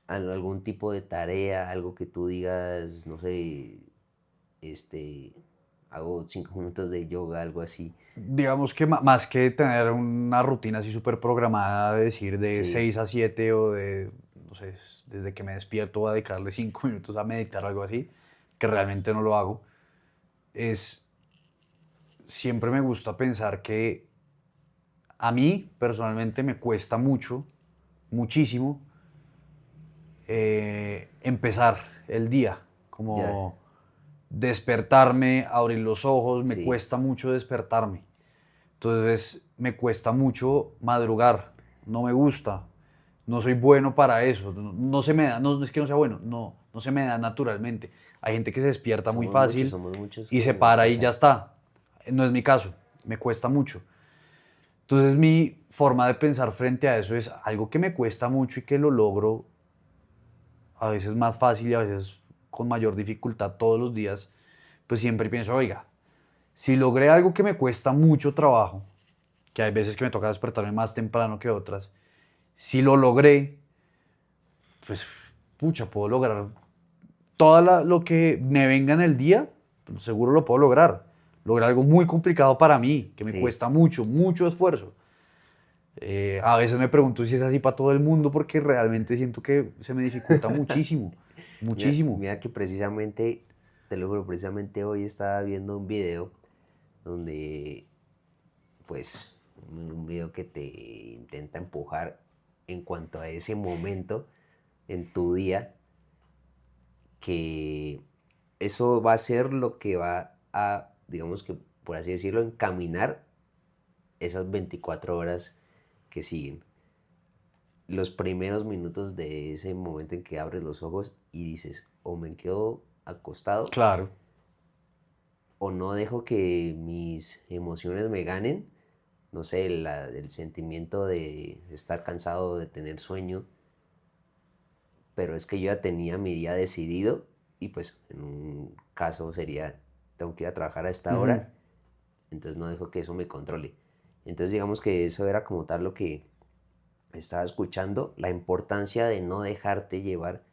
algún tipo de tarea, algo que tú digas, no sé, este, hago 5 minutos de yoga, algo así.
Digamos que más que tener una rutina así súper programada, de decir de
Sí,
6 a 7 o de, no sé, desde que me despierto voy a dedicarle 5 minutos a meditar, algo así, que realmente no lo hago, es, siempre me gusta pensar que a mí personalmente me cuesta mucho, muchísimo, empezar el día,
ya,
como despertarme, abrir los ojos, me
sí,
cuesta mucho despertarme. Entonces me cuesta mucho madrugar, no me gusta, no soy bueno para eso, no se me da, no es que no sea bueno, no se me da naturalmente. Hay gente que se despierta muy fácil
somos muchos
y se
que nos
para y
pasa
ya
eso.
está. No es mi caso, me cuesta mucho. Entonces mi forma de pensar frente a eso es algo que me cuesta mucho y que lo logro a veces más fácil y a veces con mayor dificultad todos los días, pues siempre pienso, oiga, si logré algo que me cuesta mucho trabajo, que hay veces que me toca despertarme más temprano que otras, si lo logré, pues pucha, puedo lograr todo lo que me venga en el día, pues, seguro lo puedo lograr. Lograr algo muy complicado para mí, que me
Sí,
cuesta mucho, mucho esfuerzo. A veces me pregunto si es así para todo el mundo porque realmente siento que se me dificulta muchísimo,
mira,
muchísimo.
mira que precisamente, te lo juro, precisamente hoy estaba viendo un video donde, pues, un video que te intenta empujar en cuanto a ese momento en tu día, que eso va a ser lo que va a, digamos que, por así decirlo, encaminar esas 24 horas que siguen. Los primeros minutos de ese momento en que abres los ojos y dices, o me quedo acostado
Claro,
o no dejo que mis emociones me ganen, no sé, el sentimiento de estar cansado, de tener sueño, pero es que yo ya tenía mi día decidido y pues en un caso sería, tengo que ir a trabajar a esta
ujú.
hora, entonces no dejo que eso me controle. Entonces digamos que eso era como tal lo que estaba escuchando, la importancia de no dejarte llevar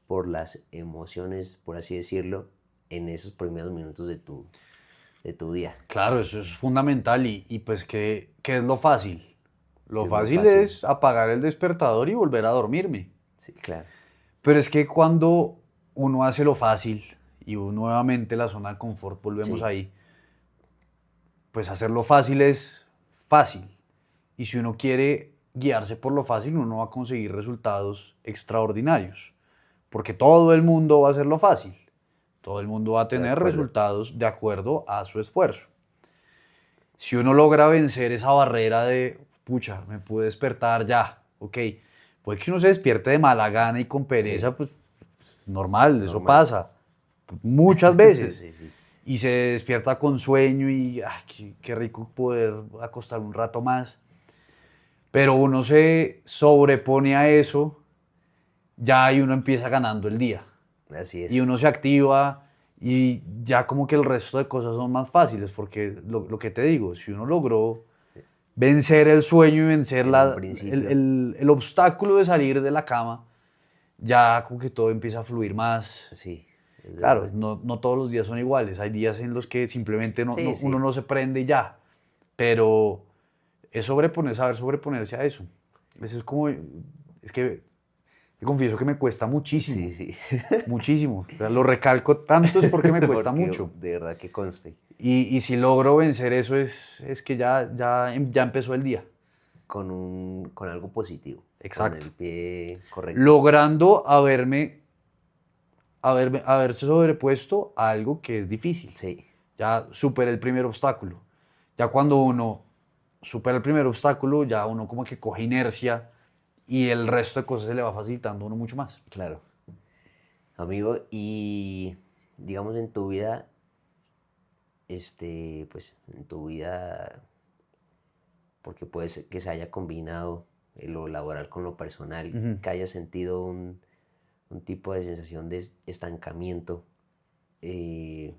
por las emociones, por así decirlo, en esos primeros minutos de tu día.
Claro, eso es fundamental y pues ¿qué es lo fácil? Lo
Que es lo
fácil
fácil.
es apagar el despertador y volver a dormirme.
Sí, claro.
Pero es que cuando uno hace lo fácil y nuevamente la zona de confort, volvemos
Sí,
ahí, pues hacerlo fácil es fácil. Y si uno quiere guiarse por lo fácil, uno no va a conseguir resultados extraordinarios. Porque todo el mundo va a hacer lo fácil. Todo el mundo va a
De
tener
acuerdo.
resultados de acuerdo a su esfuerzo. Si uno logra vencer esa barrera de, pucha, me pude despertar ya, ok, puede que uno se despierte de mala gana y con pereza,
Sí,
pues normal, eso
normal.
pasa muchas veces.
Sí, sí.
Y se despierta con sueño y qué rico poder acostar un rato más. Pero uno se sobrepone a eso, ya ahí uno empieza ganando el día.
Así
Y
es.
uno se activa y ya como que el resto de cosas son más fáciles, porque lo que te digo, si uno logró vencer el sueño y vencer
En un
el,
principio.
el obstáculo de salir de la cama, ya como que todo empieza a fluir más.
Sí, es
Claro,
verdad.
no todos los días son iguales, hay días en los que simplemente
Sí,
uno
sí.
no se prende y ya, pero es saber sobreponerse a eso. Eso es como, es que te confieso que me cuesta
Sí,
muchísimo,
sí.
muchísimo. O sea, lo recalco tanto es porque me cuesta
Porque
mucho.
de verdad que conste.
Y si logro vencer eso es que ya empezó el día.
Con algo positivo. Con
Exacto.
el pie correcto.
Logrando haberse sobrepuesto a algo que es difícil.
Sí.
Ya supera el primer obstáculo. Ya cuando uno supera el primer obstáculo, ya uno como que coge inercia y el resto de cosas se le va facilitando a uno mucho más.
Claro. Amigo, y digamos en tu vida, pues en tu vida, porque puede ser que se haya combinado lo laboral con lo personal,
Ujú.
que hayas sentido un tipo de sensación de estancamiento, eh,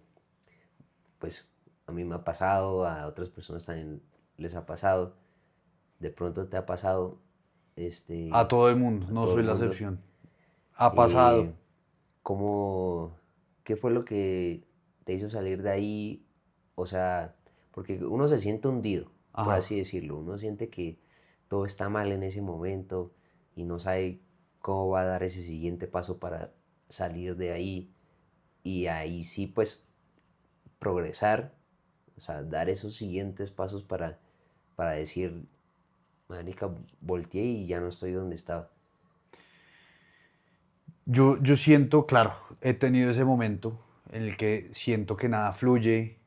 pues a mí me ha pasado, a otras personas también les ha pasado, de pronto te ha pasado,
A todo el mundo,
a
no
todo el
soy la
mundo.
excepción. Ha
Eh,
pasado.
¿Cómo, qué fue lo que te hizo salir de ahí? O sea, porque uno se siente hundido, por
Ajá.
así decirlo. Uno siente que todo está mal en ese momento y no sabe cómo va a dar ese siguiente paso para salir de ahí y ahí sí, pues, progresar, o sea, dar esos siguientes pasos para decir, marica, volteé y ya no estoy donde estaba.
Yo siento, claro, he tenido ese momento en el que siento que nada fluye.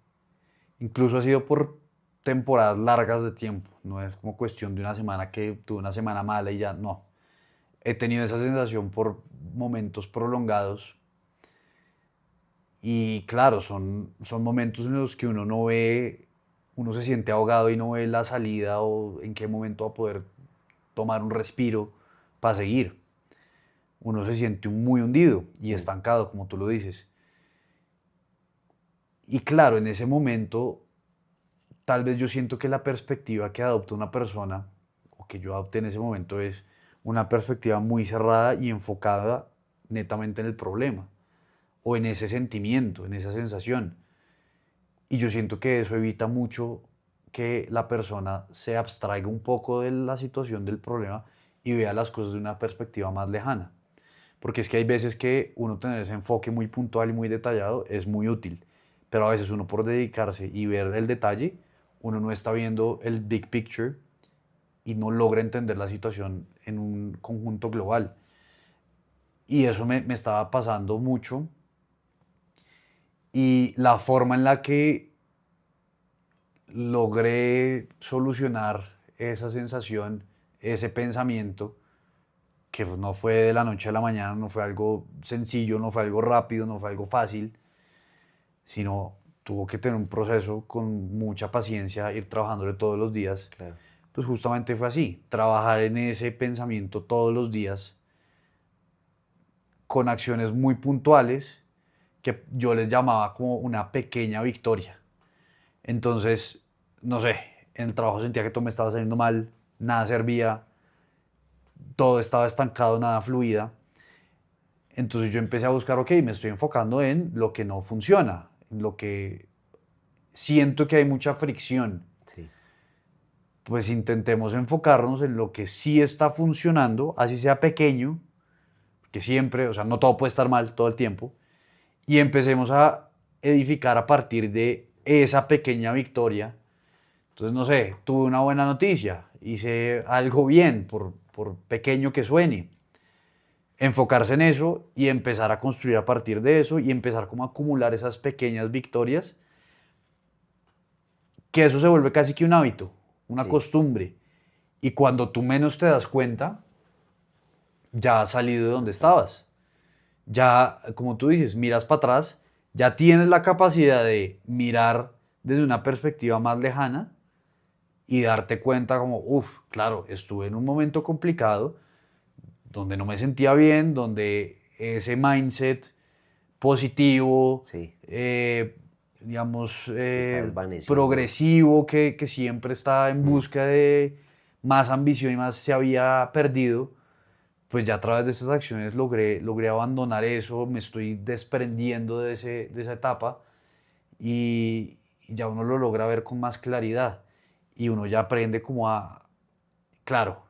Incluso ha sido por temporadas largas de tiempo. No es como cuestión de una semana que tuve una semana mala y ya no. He tenido esa sensación por momentos prolongados. Y claro, son momentos en los que uno no ve, uno se siente ahogado y no ve la salida o en qué momento va a poder tomar un respiro para seguir. Uno se siente muy hundido y
Mm,
estancado, como tú lo dices. Y claro, en ese momento, tal vez yo siento que la perspectiva que adopta una persona, o que yo adopté en ese momento, es una perspectiva muy cerrada y enfocada netamente en el problema, o en ese sentimiento, en esa sensación. Y yo siento que eso evita mucho que la persona se abstraiga un poco de la situación del problema y vea las cosas de una perspectiva más lejana. Porque es que hay veces que uno tener ese enfoque muy puntual y muy detallado es muy útil, pero a veces uno por dedicarse y ver el detalle, uno no está viendo el big picture y no logra entender la situación en un conjunto global. Y eso me estaba pasando mucho y la forma en la que logré solucionar esa sensación, ese pensamiento, que pues, no fue de la noche a la mañana, no fue algo sencillo, no fue algo rápido, no fue algo fácil, sino tuvo que tener un proceso con mucha paciencia, ir trabajándole todos los días.
claro.
Pues justamente fue así, trabajar en ese pensamiento todos los días, con acciones muy puntuales, que yo les llamaba como una pequeña victoria. Entonces, no sé, en el trabajo sentía que todo me estaba saliendo mal, nada servía, todo estaba estancado, nada fluida. Entonces yo empecé a buscar, ok, me estoy enfocando en lo que no funciona, en lo que siento que hay mucha fricción.
Sí,
Pues intentemos enfocarnos en lo que sí está funcionando, así sea pequeño, que siempre, o sea, no todo puede estar mal todo el tiempo, y empecemos a edificar a partir de esa pequeña victoria. Entonces, no sé, tuve una buena noticia, hice algo bien, por pequeño que suene. enfocarse en eso y empezar a construir a partir de eso y empezar como a acumular esas pequeñas victorias, que eso se vuelve casi que un hábito, una
Sí,
costumbre. Y cuando tú menos te das cuenta, ya has salido de donde
estás ahí.
estabas. Ya, como tú dices, miras para atrás, ya tienes la capacidad de mirar desde una perspectiva más lejana y darte cuenta como, uff, claro, estuve en un momento complicado, donde no me sentía bien, donde ese mindset positivo,
Sí,
eh, digamos,
se está desvaneciendo.
progresivo, que siempre está en
Mm,
busca de más ambición y más se había perdido, pues ya a través de estas acciones logré abandonar eso, me estoy desprendiendo de esa etapa y ya uno lo logra ver con más claridad y uno ya aprende como a, claro,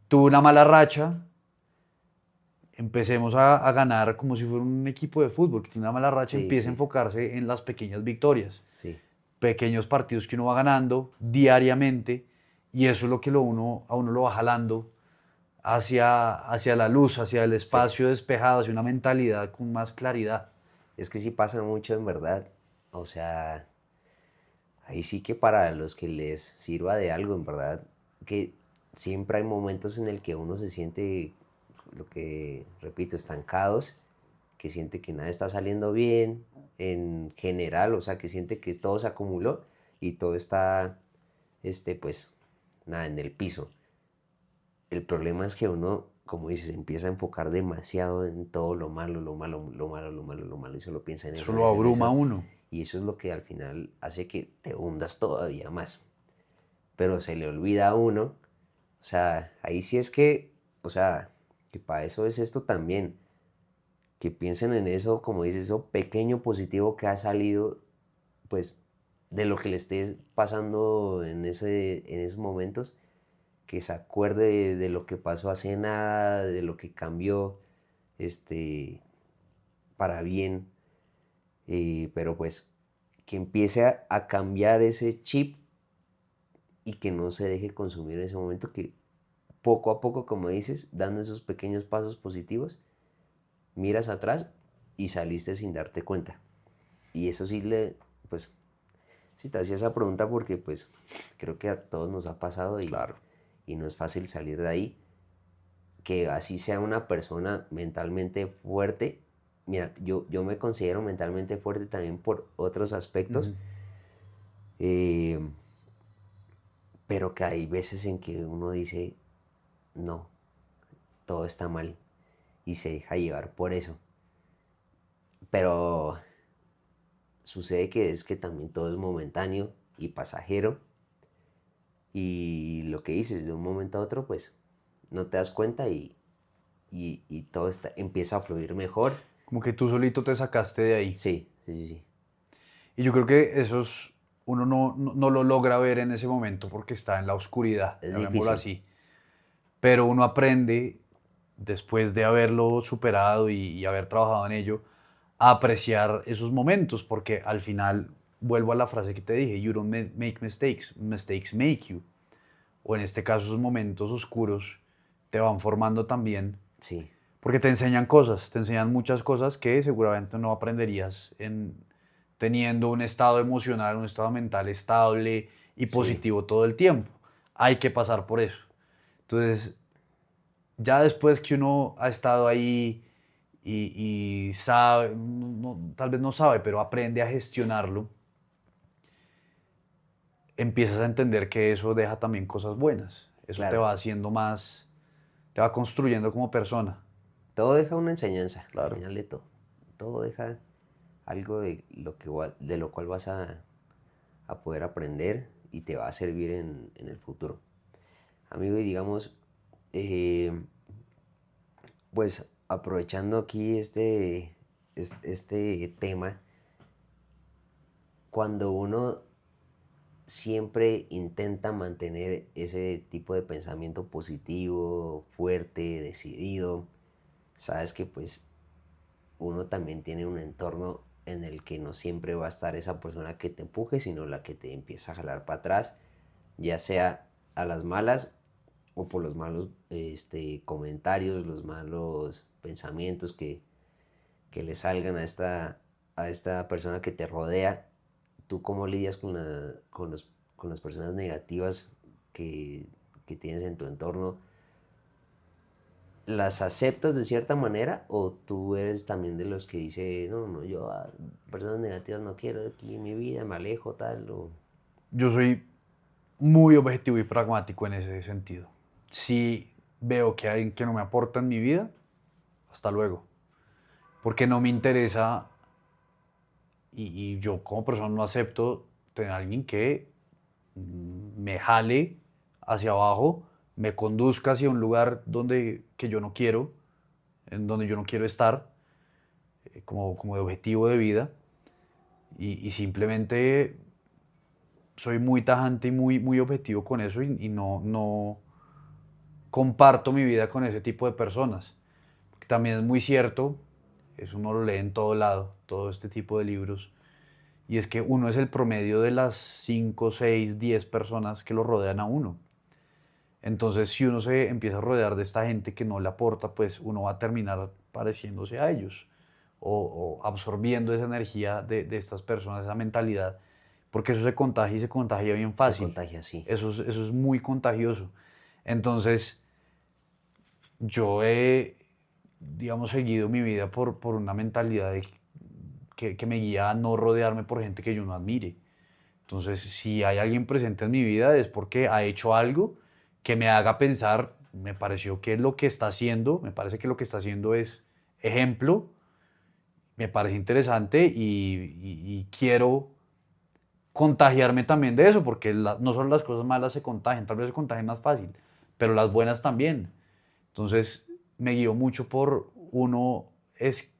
tuve una mala racha, empecemos a ganar como si fuera un equipo de fútbol que tiene una mala racha,
sí,
empieza a
sí,
enfocarse en las pequeñas victorias,
sí.
pequeños partidos que uno va ganando diariamente y eso es lo que a uno lo va jalando hacia la luz, hacia el
Sí.
espacio despejado, hacia una mentalidad con más claridad.
Es que sí pasa mucho en verdad. O sea, ahí sí que para los que les sirva de algo, en verdad, que siempre hay momentos en el que uno se siente, lo que repito, estancados, que siente que nada está saliendo bien en general, o sea, que siente que todo se acumuló y todo está, pues, nada, en el piso. El problema es que uno, como dices, empieza a enfocar demasiado en todo lo malo, lo malo, lo malo, lo malo, lo malo, y solo piensa en eso,
Eso
en
lo
eso, en
abruma a
eso.
uno.
Y eso es lo que al final hace que te hundas todavía más. Pero se le olvida a uno, o sea, ahí sí es que, o sea, que para eso es esto también, que piensen en eso, como dices, eso pequeño positivo que ha salido, pues, de lo que le estés pasando en esos momentos, que se acuerde de lo que pasó hace nada, de lo que cambió, este, para bien, pero pues que empiece a cambiar ese chip y que no se deje consumir en ese momento, que poco a poco, como dices, dando esos pequeños pasos positivos, miras atrás y saliste sin darte cuenta. Y eso sí pues, sí te hacía esa pregunta porque pues creo que a todos nos ha pasado
Claro.
y no es fácil salir de ahí. Que así sea una persona mentalmente fuerte. Mira, yo me considero mentalmente fuerte también por otros aspectos,
Ujú.
eh, pero que hay veces en que uno dice, no, todo está mal y se deja llevar por eso. Pero sucede que es que también todo es momentáneo y pasajero y lo que dices de un momento a otro, pues no te das cuenta y todo empieza a fluir mejor.
Como que tú solito te sacaste de ahí.
Sí, sí, sí, sí.
Y yo creo que uno no lo logra ver en ese momento porque está en la oscuridad,
Es
llamémoslo
difícil.
así. Pero uno aprende, después de haberlo superado y haber trabajado en ello, a apreciar esos momentos, porque al final, vuelvo a la frase que te dije, you don't make mistakes, mistakes make you. O en este caso, esos momentos oscuros te van formando también,
Sí,
porque te enseñan cosas, te enseñan muchas cosas que seguramente no aprenderías teniendo un estado emocional, un estado mental estable y
sí,
positivo todo el tiempo. Hay que pasar por eso. Entonces, ya después que uno ha estado ahí y sabe, tal vez no sabe, pero aprende a gestionarlo, empiezas a entender que eso deja también cosas buenas. Eso te
claro.
va haciendo más, te va construyendo como persona.
Todo deja una enseñanza, al
Claro.
final de todo. Todo deja algo de de lo cual vas a poder aprender y te va a servir en el futuro. Amigo, y digamos, eh, pues aprovechando aquí este tema, cuando uno siempre intenta mantener ese tipo de pensamiento positivo, fuerte, decidido, sabes que pues uno también tiene un entorno en el que no siempre va a estar esa persona que te empuje, sino la que te empieza a jalar para atrás, ya sea a las malas o por los malos comentarios, los malos pensamientos que le salgan a esta persona que te rodea. ¿Tú cómo lidias con las personas negativas que tienes en tu entorno? ¿Las aceptas de cierta manera o tú eres también de los que dice, no, no, yo a personas negativas no quiero aquí en mi vida, me alejo, tal?
Yo soy muy objetivo y pragmático en ese sentido. Si veo que hay alguien que no me aporta en mi vida, hasta luego. Porque no me interesa y yo como persona no acepto tener a alguien que me jale hacia abajo, me conduzca hacia un lugar que yo no quiero, en donde yo no quiero estar, como de objetivo de vida. Y simplemente soy muy tajante y muy objetivo con eso y no comparto mi vida con ese tipo de personas. Porque también es muy cierto, eso uno lo lee en todo lado, todo este tipo de libros, y es que uno es el promedio de las 5 6 10 personas que lo rodean a uno. Entonces, si uno se empieza a rodear de esta gente que no le aporta, pues uno va a terminar pareciéndose a ellos o absorbiendo esa energía de estas personas, esa mentalidad, porque eso se contagia y se contagia bien
Se
fácil.
contagia así.
Eso es muy contagioso. Entonces, yo he, digamos, seguido mi vida por una mentalidad que me guía a no rodearme por gente que yo no admire. Entonces, si hay alguien presente en mi vida es porque ha hecho algo que me haga pensar, me pareció que es lo que está haciendo, me parece que lo que está haciendo es ejemplo, me parece interesante y quiero contagiarme también de eso, porque no solo las cosas malas se contagian, tal vez se contagian más fácil, pero las buenas también. Entonces, me guío mucho por uno es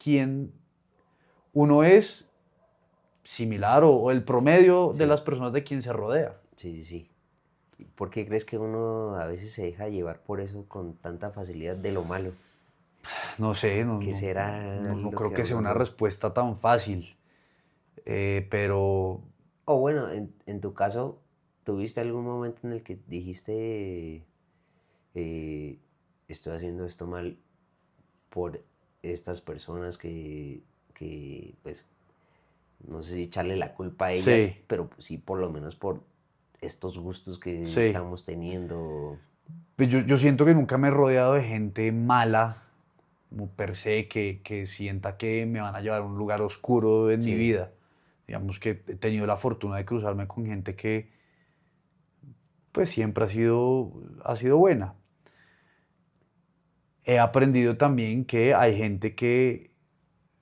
similar o el promedio de
Sí,
las personas de quien se rodea.
sí, sí, sí. ¿Y por qué crees que uno a veces se deja llevar por eso con tanta facilidad de lo malo?
No sé,
¿Qué será
no
lo
creo
que a
que sea
uno
una
no...
respuesta tan fácil, pero
O bueno, en tu caso, ¿tuviste algún momento en el que dijiste, eh, estoy haciendo esto mal por estas personas pues, no sé si echarle la culpa a ellas,
sí,
pero sí por lo menos por estos gustos que
sí.
estamos teniendo?
Pues yo siento que nunca me he rodeado de gente mala, como per se, que sienta que me van a llevar a un lugar oscuro en mi
Sí,
vida. Digamos que he tenido la fortuna de cruzarme con gente que pues siempre ha sido buena. He aprendido también que hay gente que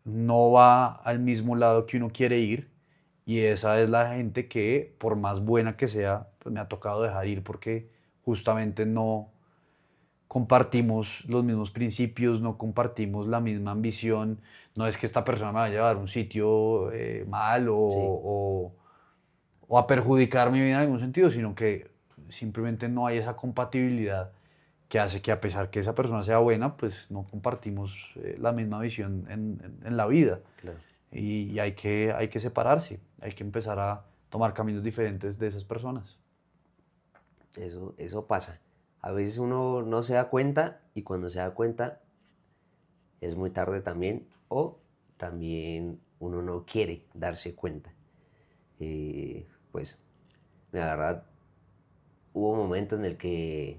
no va al mismo lado que uno quiere ir y esa es la gente que, por más buena que sea, pues me ha tocado dejar ir porque justamente no compartimos los mismos principios, no compartimos la misma ambición. No es que esta persona me vaya a llevar a un sitio mal
sí,
o a perjudicar mi vida en algún sentido, sino que simplemente no hay esa compatibilidad que hace que a pesar que esa persona sea buena, pues no compartimos la misma visión en la vida.
claro.
Y hay que separarse, hay que empezar a tomar caminos diferentes de esas personas.
Eso pasa. A veces uno no se da cuenta y cuando se da cuenta es muy tarde también o también uno no quiere darse cuenta. Pues, mira, la verdad, hubo momentos en el que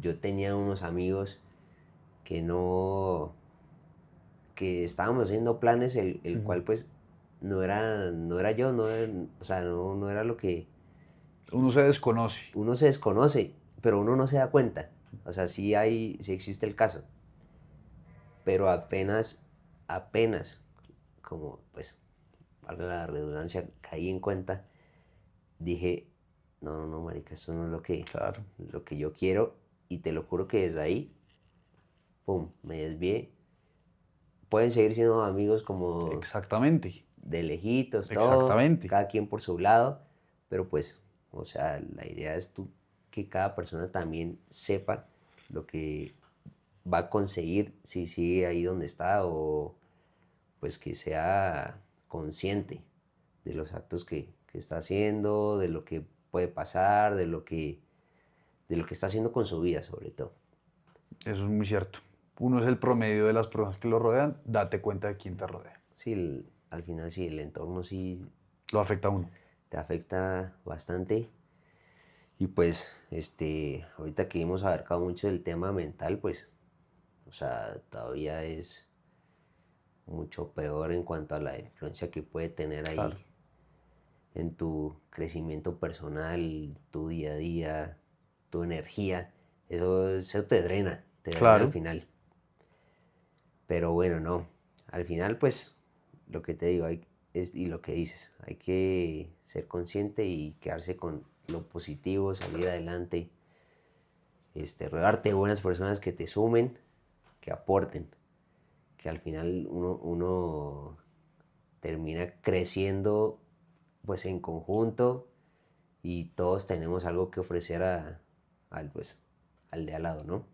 yo tenía unos amigos que no, que estábamos haciendo planes, el
Ujú.
cual pues no era yo, o sea, no era lo que
Uno se desconoce.
uno se desconoce, pero uno no se da cuenta. O sea, sí existe el caso, pero apenas, como pues, valga la redundancia, caí en cuenta, dije, no, marica, esto no es
Claro,
lo que yo quiero, y te lo juro que desde ahí, pum, me desvié. Pueden seguir siendo amigos como
exactamente,
de lejitos, todo,
exactamente.
cada quien por su lado, pero pues, o sea, la idea es que cada persona también sepa lo que va a conseguir si sigue ahí donde está, o pues que sea consciente de los actos que está haciendo, de lo que puede pasar, de lo que está haciendo con su vida, sobre todo.
Eso es muy cierto. Uno es el promedio de las personas que lo rodean, date cuenta de quién te rodea.
Sí, al final sí, el entorno sí
Lo afecta a uno.
te afecta bastante. Y pues, ahorita que hemos abarcado mucho el tema mental, pues, o sea, todavía es mucho peor en cuanto a la influencia que puede tener
Claro.
ahí en tu crecimiento personal, tu día a día, tu energía. Eso te drena al
Claro.
final. Pero bueno, no. Al final, pues, lo que te digo y lo que dices, hay que ser consciente y quedarse con lo positivo, salir adelante, rodearte de buenas personas que te sumen, que aporten, que al final uno termina creciendo pues en conjunto y todos tenemos algo que ofrecer pues, al de al lado, ¿no?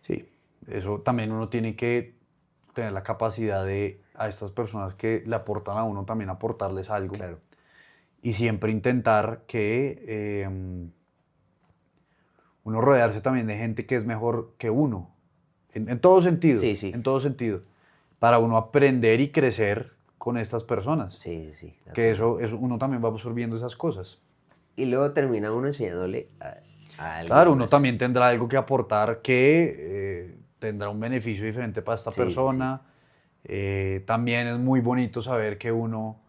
Sí, eso también uno tiene que tener la capacidad de a estas personas que le aportan a uno también aportarles algo
Claro.
y siempre intentar que uno rodearse también de gente que es mejor que uno, en todo sentido,
Sí, sí,
en todo sentido, para uno aprender y crecer con estas personas,
sí, sí, de
que
acuerdo.
eso uno también va absorbiendo esas cosas.
Y luego termina uno enseñándole a alguien
Claro, uno
más.
también tendrá algo que aportar que tendrá un beneficio diferente para esta
Sí, sí, sí,
persona. También es muy bonito saber que uno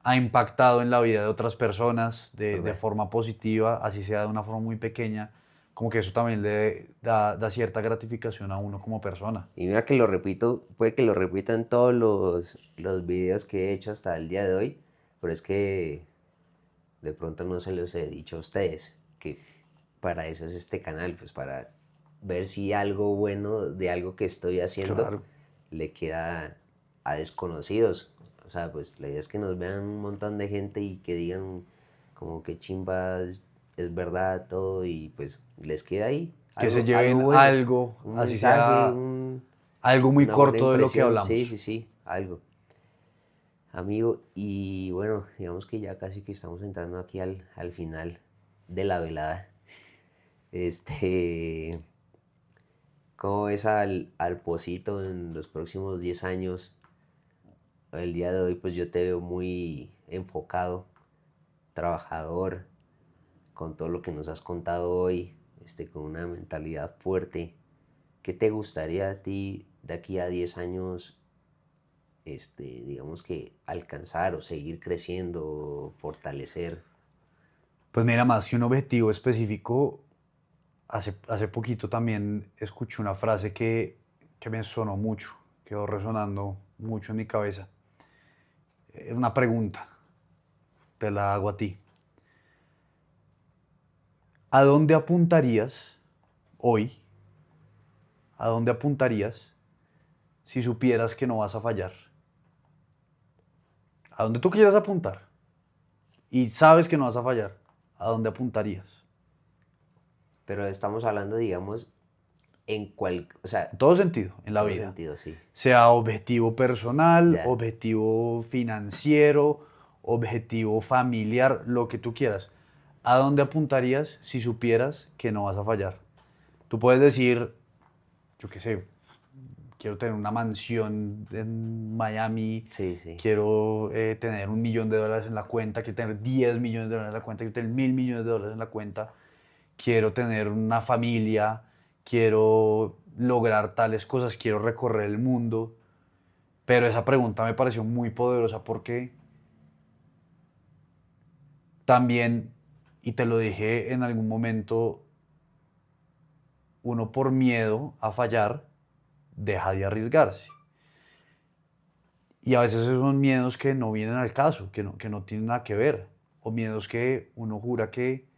ha impactado en la vida de otras personas de
¿verdad?
forma positiva, así sea de una forma muy pequeña, como que eso también le da cierta gratificación a uno como persona.
Y mira que lo repito, puede que lo repita en todos los videos que he hecho hasta el día de hoy, pero es que de pronto no se los he dicho a ustedes, que para eso es este canal, pues para ver si algo bueno de algo que estoy haciendo
Claro,
le queda a desconocidos. O sea, pues la idea es que nos vean un montón de gente y que digan como que chimba es verdad todo y pues les queda ahí
que se
algo
lleven
bueno,
algo,
un
así
mensaje,
sea algo muy
una buena
corto de lo que
impresión. Sí,
hablamos.
sí, sí, algo. Amigo, y bueno, digamos que ya casi que estamos entrando aquí al final de la velada. Este, ¿Cómo ves al Pocito en los próximos 10 años? El día de hoy pues yo te veo muy enfocado, trabajador, con todo lo que nos has contado hoy, con una mentalidad fuerte. ¿Qué te gustaría a ti de aquí a 10 años, digamos que alcanzar o seguir creciendo, fortalecer?
Pues mira, más que un objetivo específico, hace poquito también escuché una frase que me sonó mucho, quedó resonando mucho en mi cabeza. Es una pregunta, te la hago a ti. ¿A dónde apuntarías hoy? ¿A dónde apuntarías si supieras que no vas a fallar? ¿A dónde tú quieras apuntar? Y sabes que no vas a fallar. ¿A dónde apuntarías?
Pero estamos hablando, digamos, o
En
sea,
todo sentido, en la
todo
vida.
sentido, sí.
Sea objetivo personal,
Ya,
objetivo financiero, objetivo familiar, lo que tú quieras. ¿A dónde apuntarías si supieras que no vas a fallar? Tú puedes decir, yo qué sé, quiero tener una mansión en Miami,
sí, sí,
quiero tener $1 millón en la cuenta, quiero tener 10 millones de dólares en la cuenta, quiero tener $1.000 millones en la cuenta, quiero tener una familia, quiero lograr tales cosas, quiero recorrer el mundo. Pero esa pregunta me pareció muy poderosa porque también, y te lo dije en algún momento, uno por miedo a fallar deja de arriesgarse. Y a veces esos son miedos que no vienen al caso, que no tienen nada que ver. O miedos que uno jura que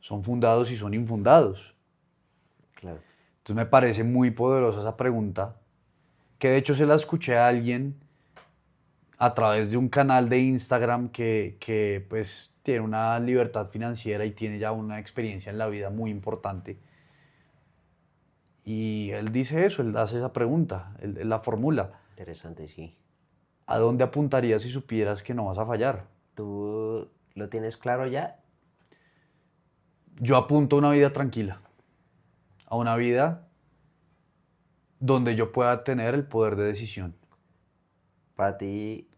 son fundados y son infundados.
claro.
Entonces me parece muy poderosa esa pregunta, que de hecho se la escuché a alguien a través de un canal de Instagram que pues tiene una libertad financiera y tiene ya una experiencia en la vida muy importante. Y él dice eso, él hace esa pregunta, él la formula.
Interesante, sí.
¿A dónde apuntarías si supieras que no vas a fallar?
¿Tú lo tienes claro ya?
Yo apunto a una vida tranquila, a una vida donde yo pueda tener el poder de decisión.
Para ti,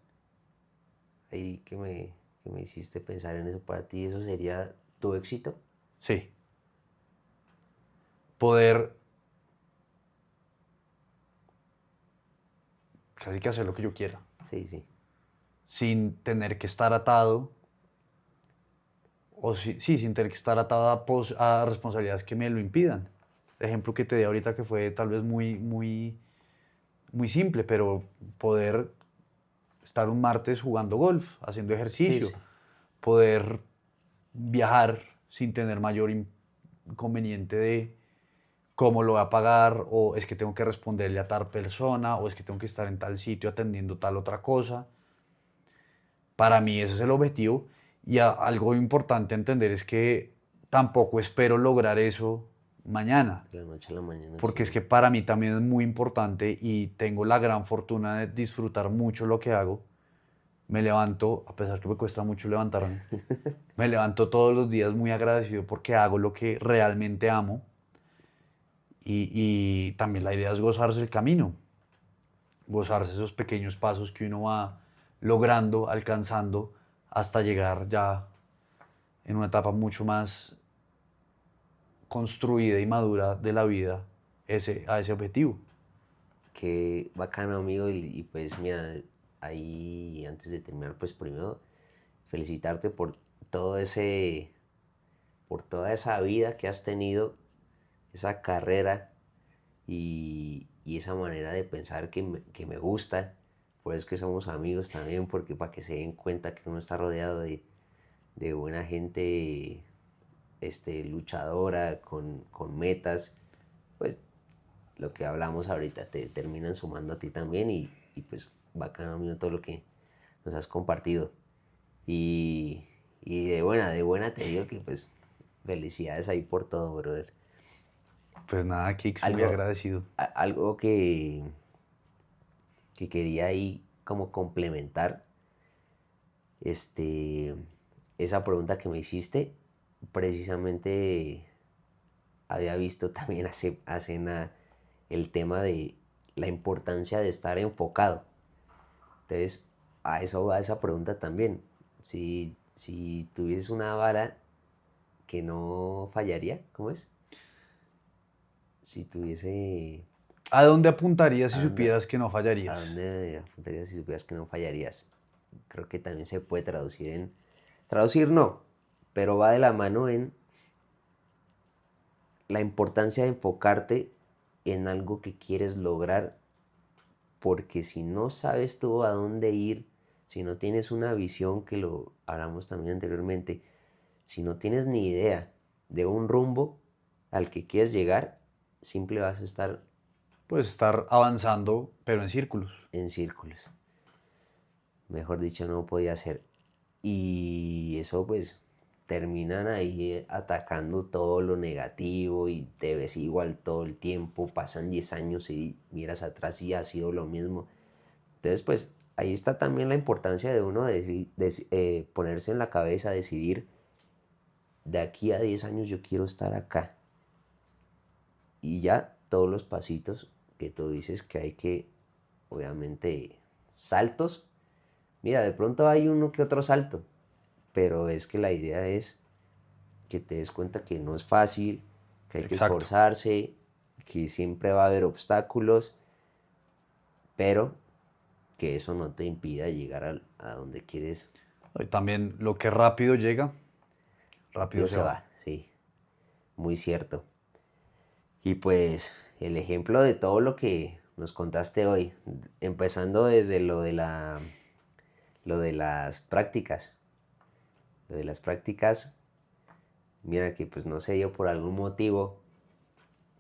ahí que me hiciste pensar en eso, para ti eso sería tu éxito.
Sí, poder casi que hacer lo que yo quiera,
Sí, sí.
sin tener que estar atado, sí, sin tener que estar atado a responsabilidades que me lo impidan. El ejemplo que te di ahorita que fue tal vez muy simple, pero poder estar un martes jugando golf, haciendo
Sí,
ejercicio,
sí.
poder viajar sin tener mayor inconveniente de cómo lo voy a pagar, o es que tengo que responderle a tal persona, o es que tengo que estar en tal sitio atendiendo tal otra cosa. Para mí ese es el objetivo y algo importante a entender es que tampoco espero lograr eso mañana,
De la noche a la mañana,
porque es
sí.
que para mí también es muy importante y tengo la gran fortuna de disfrutar mucho lo que hago. Me levanto, a pesar que me cuesta mucho levantarme, me levanto todos los días muy agradecido porque hago lo que realmente amo y también la idea es gozarse el camino, gozarse esos pequeños pasos que uno va logrando, alcanzando hasta llegar ya en una etapa mucho más construida y madura de la vida a ese objetivo.
Qué bacano, amigo. Y pues mira, ahí antes de terminar, pues primero felicitarte por todo ese, por toda esa vida que has tenido, esa carrera y esa manera de pensar que me gusta. Por eso es que somos amigos también, porque para que se den cuenta que uno está rodeado de buena gente luchadora, con metas, pues lo que hablamos ahorita te terminan sumando a ti también y pues bacano, amigo, todo lo que nos has compartido. Y, y de buena te digo que pues felicidades ahí por todo, brother.
Pues nada, Kix, muy
Algo,
agradecido.
algo que quería ahí como complementar, este, esa pregunta que me hiciste, precisamente había visto también hace nada el tema de la importancia de estar enfocado. Entonces, a eso va esa pregunta también. Si tuvieses una vara que no fallaría, ¿cómo es? Si tuviese...
¿A dónde apuntarías
¿A
si
dónde,
supieras que no
a
fallarías?
dónde apuntarías si supieras que no fallarías? Creo que también se puede traducir en... Traducir no, pero va de la mano en la importancia de enfocarte en algo que quieres lograr, porque si no sabes tú a dónde ir, si no tienes una visión, que lo hablamos también anteriormente, si no tienes ni idea de un rumbo al que quieres llegar, simple vas a estar
Pues estar avanzando, pero en círculos.
en círculos. Mejor dicho, no podía ser. Y eso pues terminan ahí atacando todo lo negativo y te ves igual todo el tiempo, pasan 10 años y miras atrás y ha sido lo mismo. Entonces pues ahí está también la importancia de uno ponerse en la cabeza, decidir, de aquí a 10 años yo quiero estar acá. Y ya todos los pasitos que tú dices que hay que, obviamente, saltos. Mira, de pronto hay uno que otro salto, pero es que la idea es que te des cuenta que no es fácil, que hay que
Exacto.
esforzarse, que siempre va a haber obstáculos, pero que eso no te impida llegar a donde quieres.
Y también lo que rápido llega, rápido
Rápido
se
se
va.
va, sí, muy cierto. Y pues el ejemplo de todo lo que nos contaste hoy, empezando desde lo de las prácticas. Lo de las prácticas, mira que pues no se dio por algún motivo,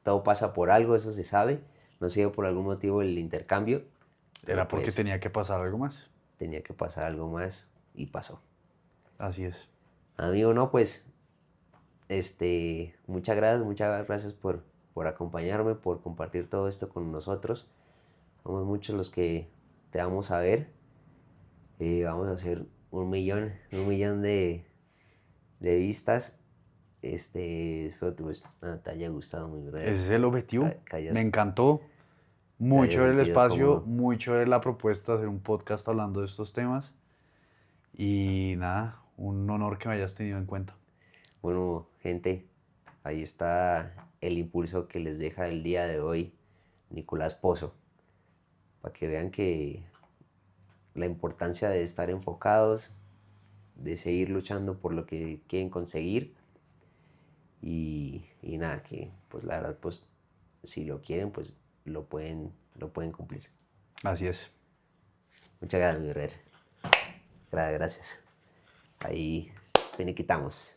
todo pasa por algo, eso se sabe, no se dio por algún motivo el intercambio, pero
Era porque
pues
tenía que pasar algo más.
tenía que pasar algo más y pasó.
Así es.
Amigo, no, pues, muchas gracias por acompañarme, por compartir todo esto con nosotros. Somos muchos los que te vamos a ver. Vamos a hacer un millón de vistas espero que pues, nada, te haya gustado mi brother.
Ese es el objetivo.
Que hayas,
Me encantó.
te
Muy
hayas
chévere el
sentido
espacio,
cómodo.
muy chévere la propuesta de hacer un podcast hablando de estos temas. Y nada, un honor que me hayas tenido en cuenta.
Bueno, gente, ahí está el impulso que les deja el día de hoy Nicolás Pozo, para que vean que la importancia de estar enfocados, de seguir luchando por lo que quieren conseguir y nada, que pues la verdad, pues si lo quieren, pues lo pueden cumplir.
Así es.
Muchas gracias, mi herrero. Gracias. Ahí finiquitamos.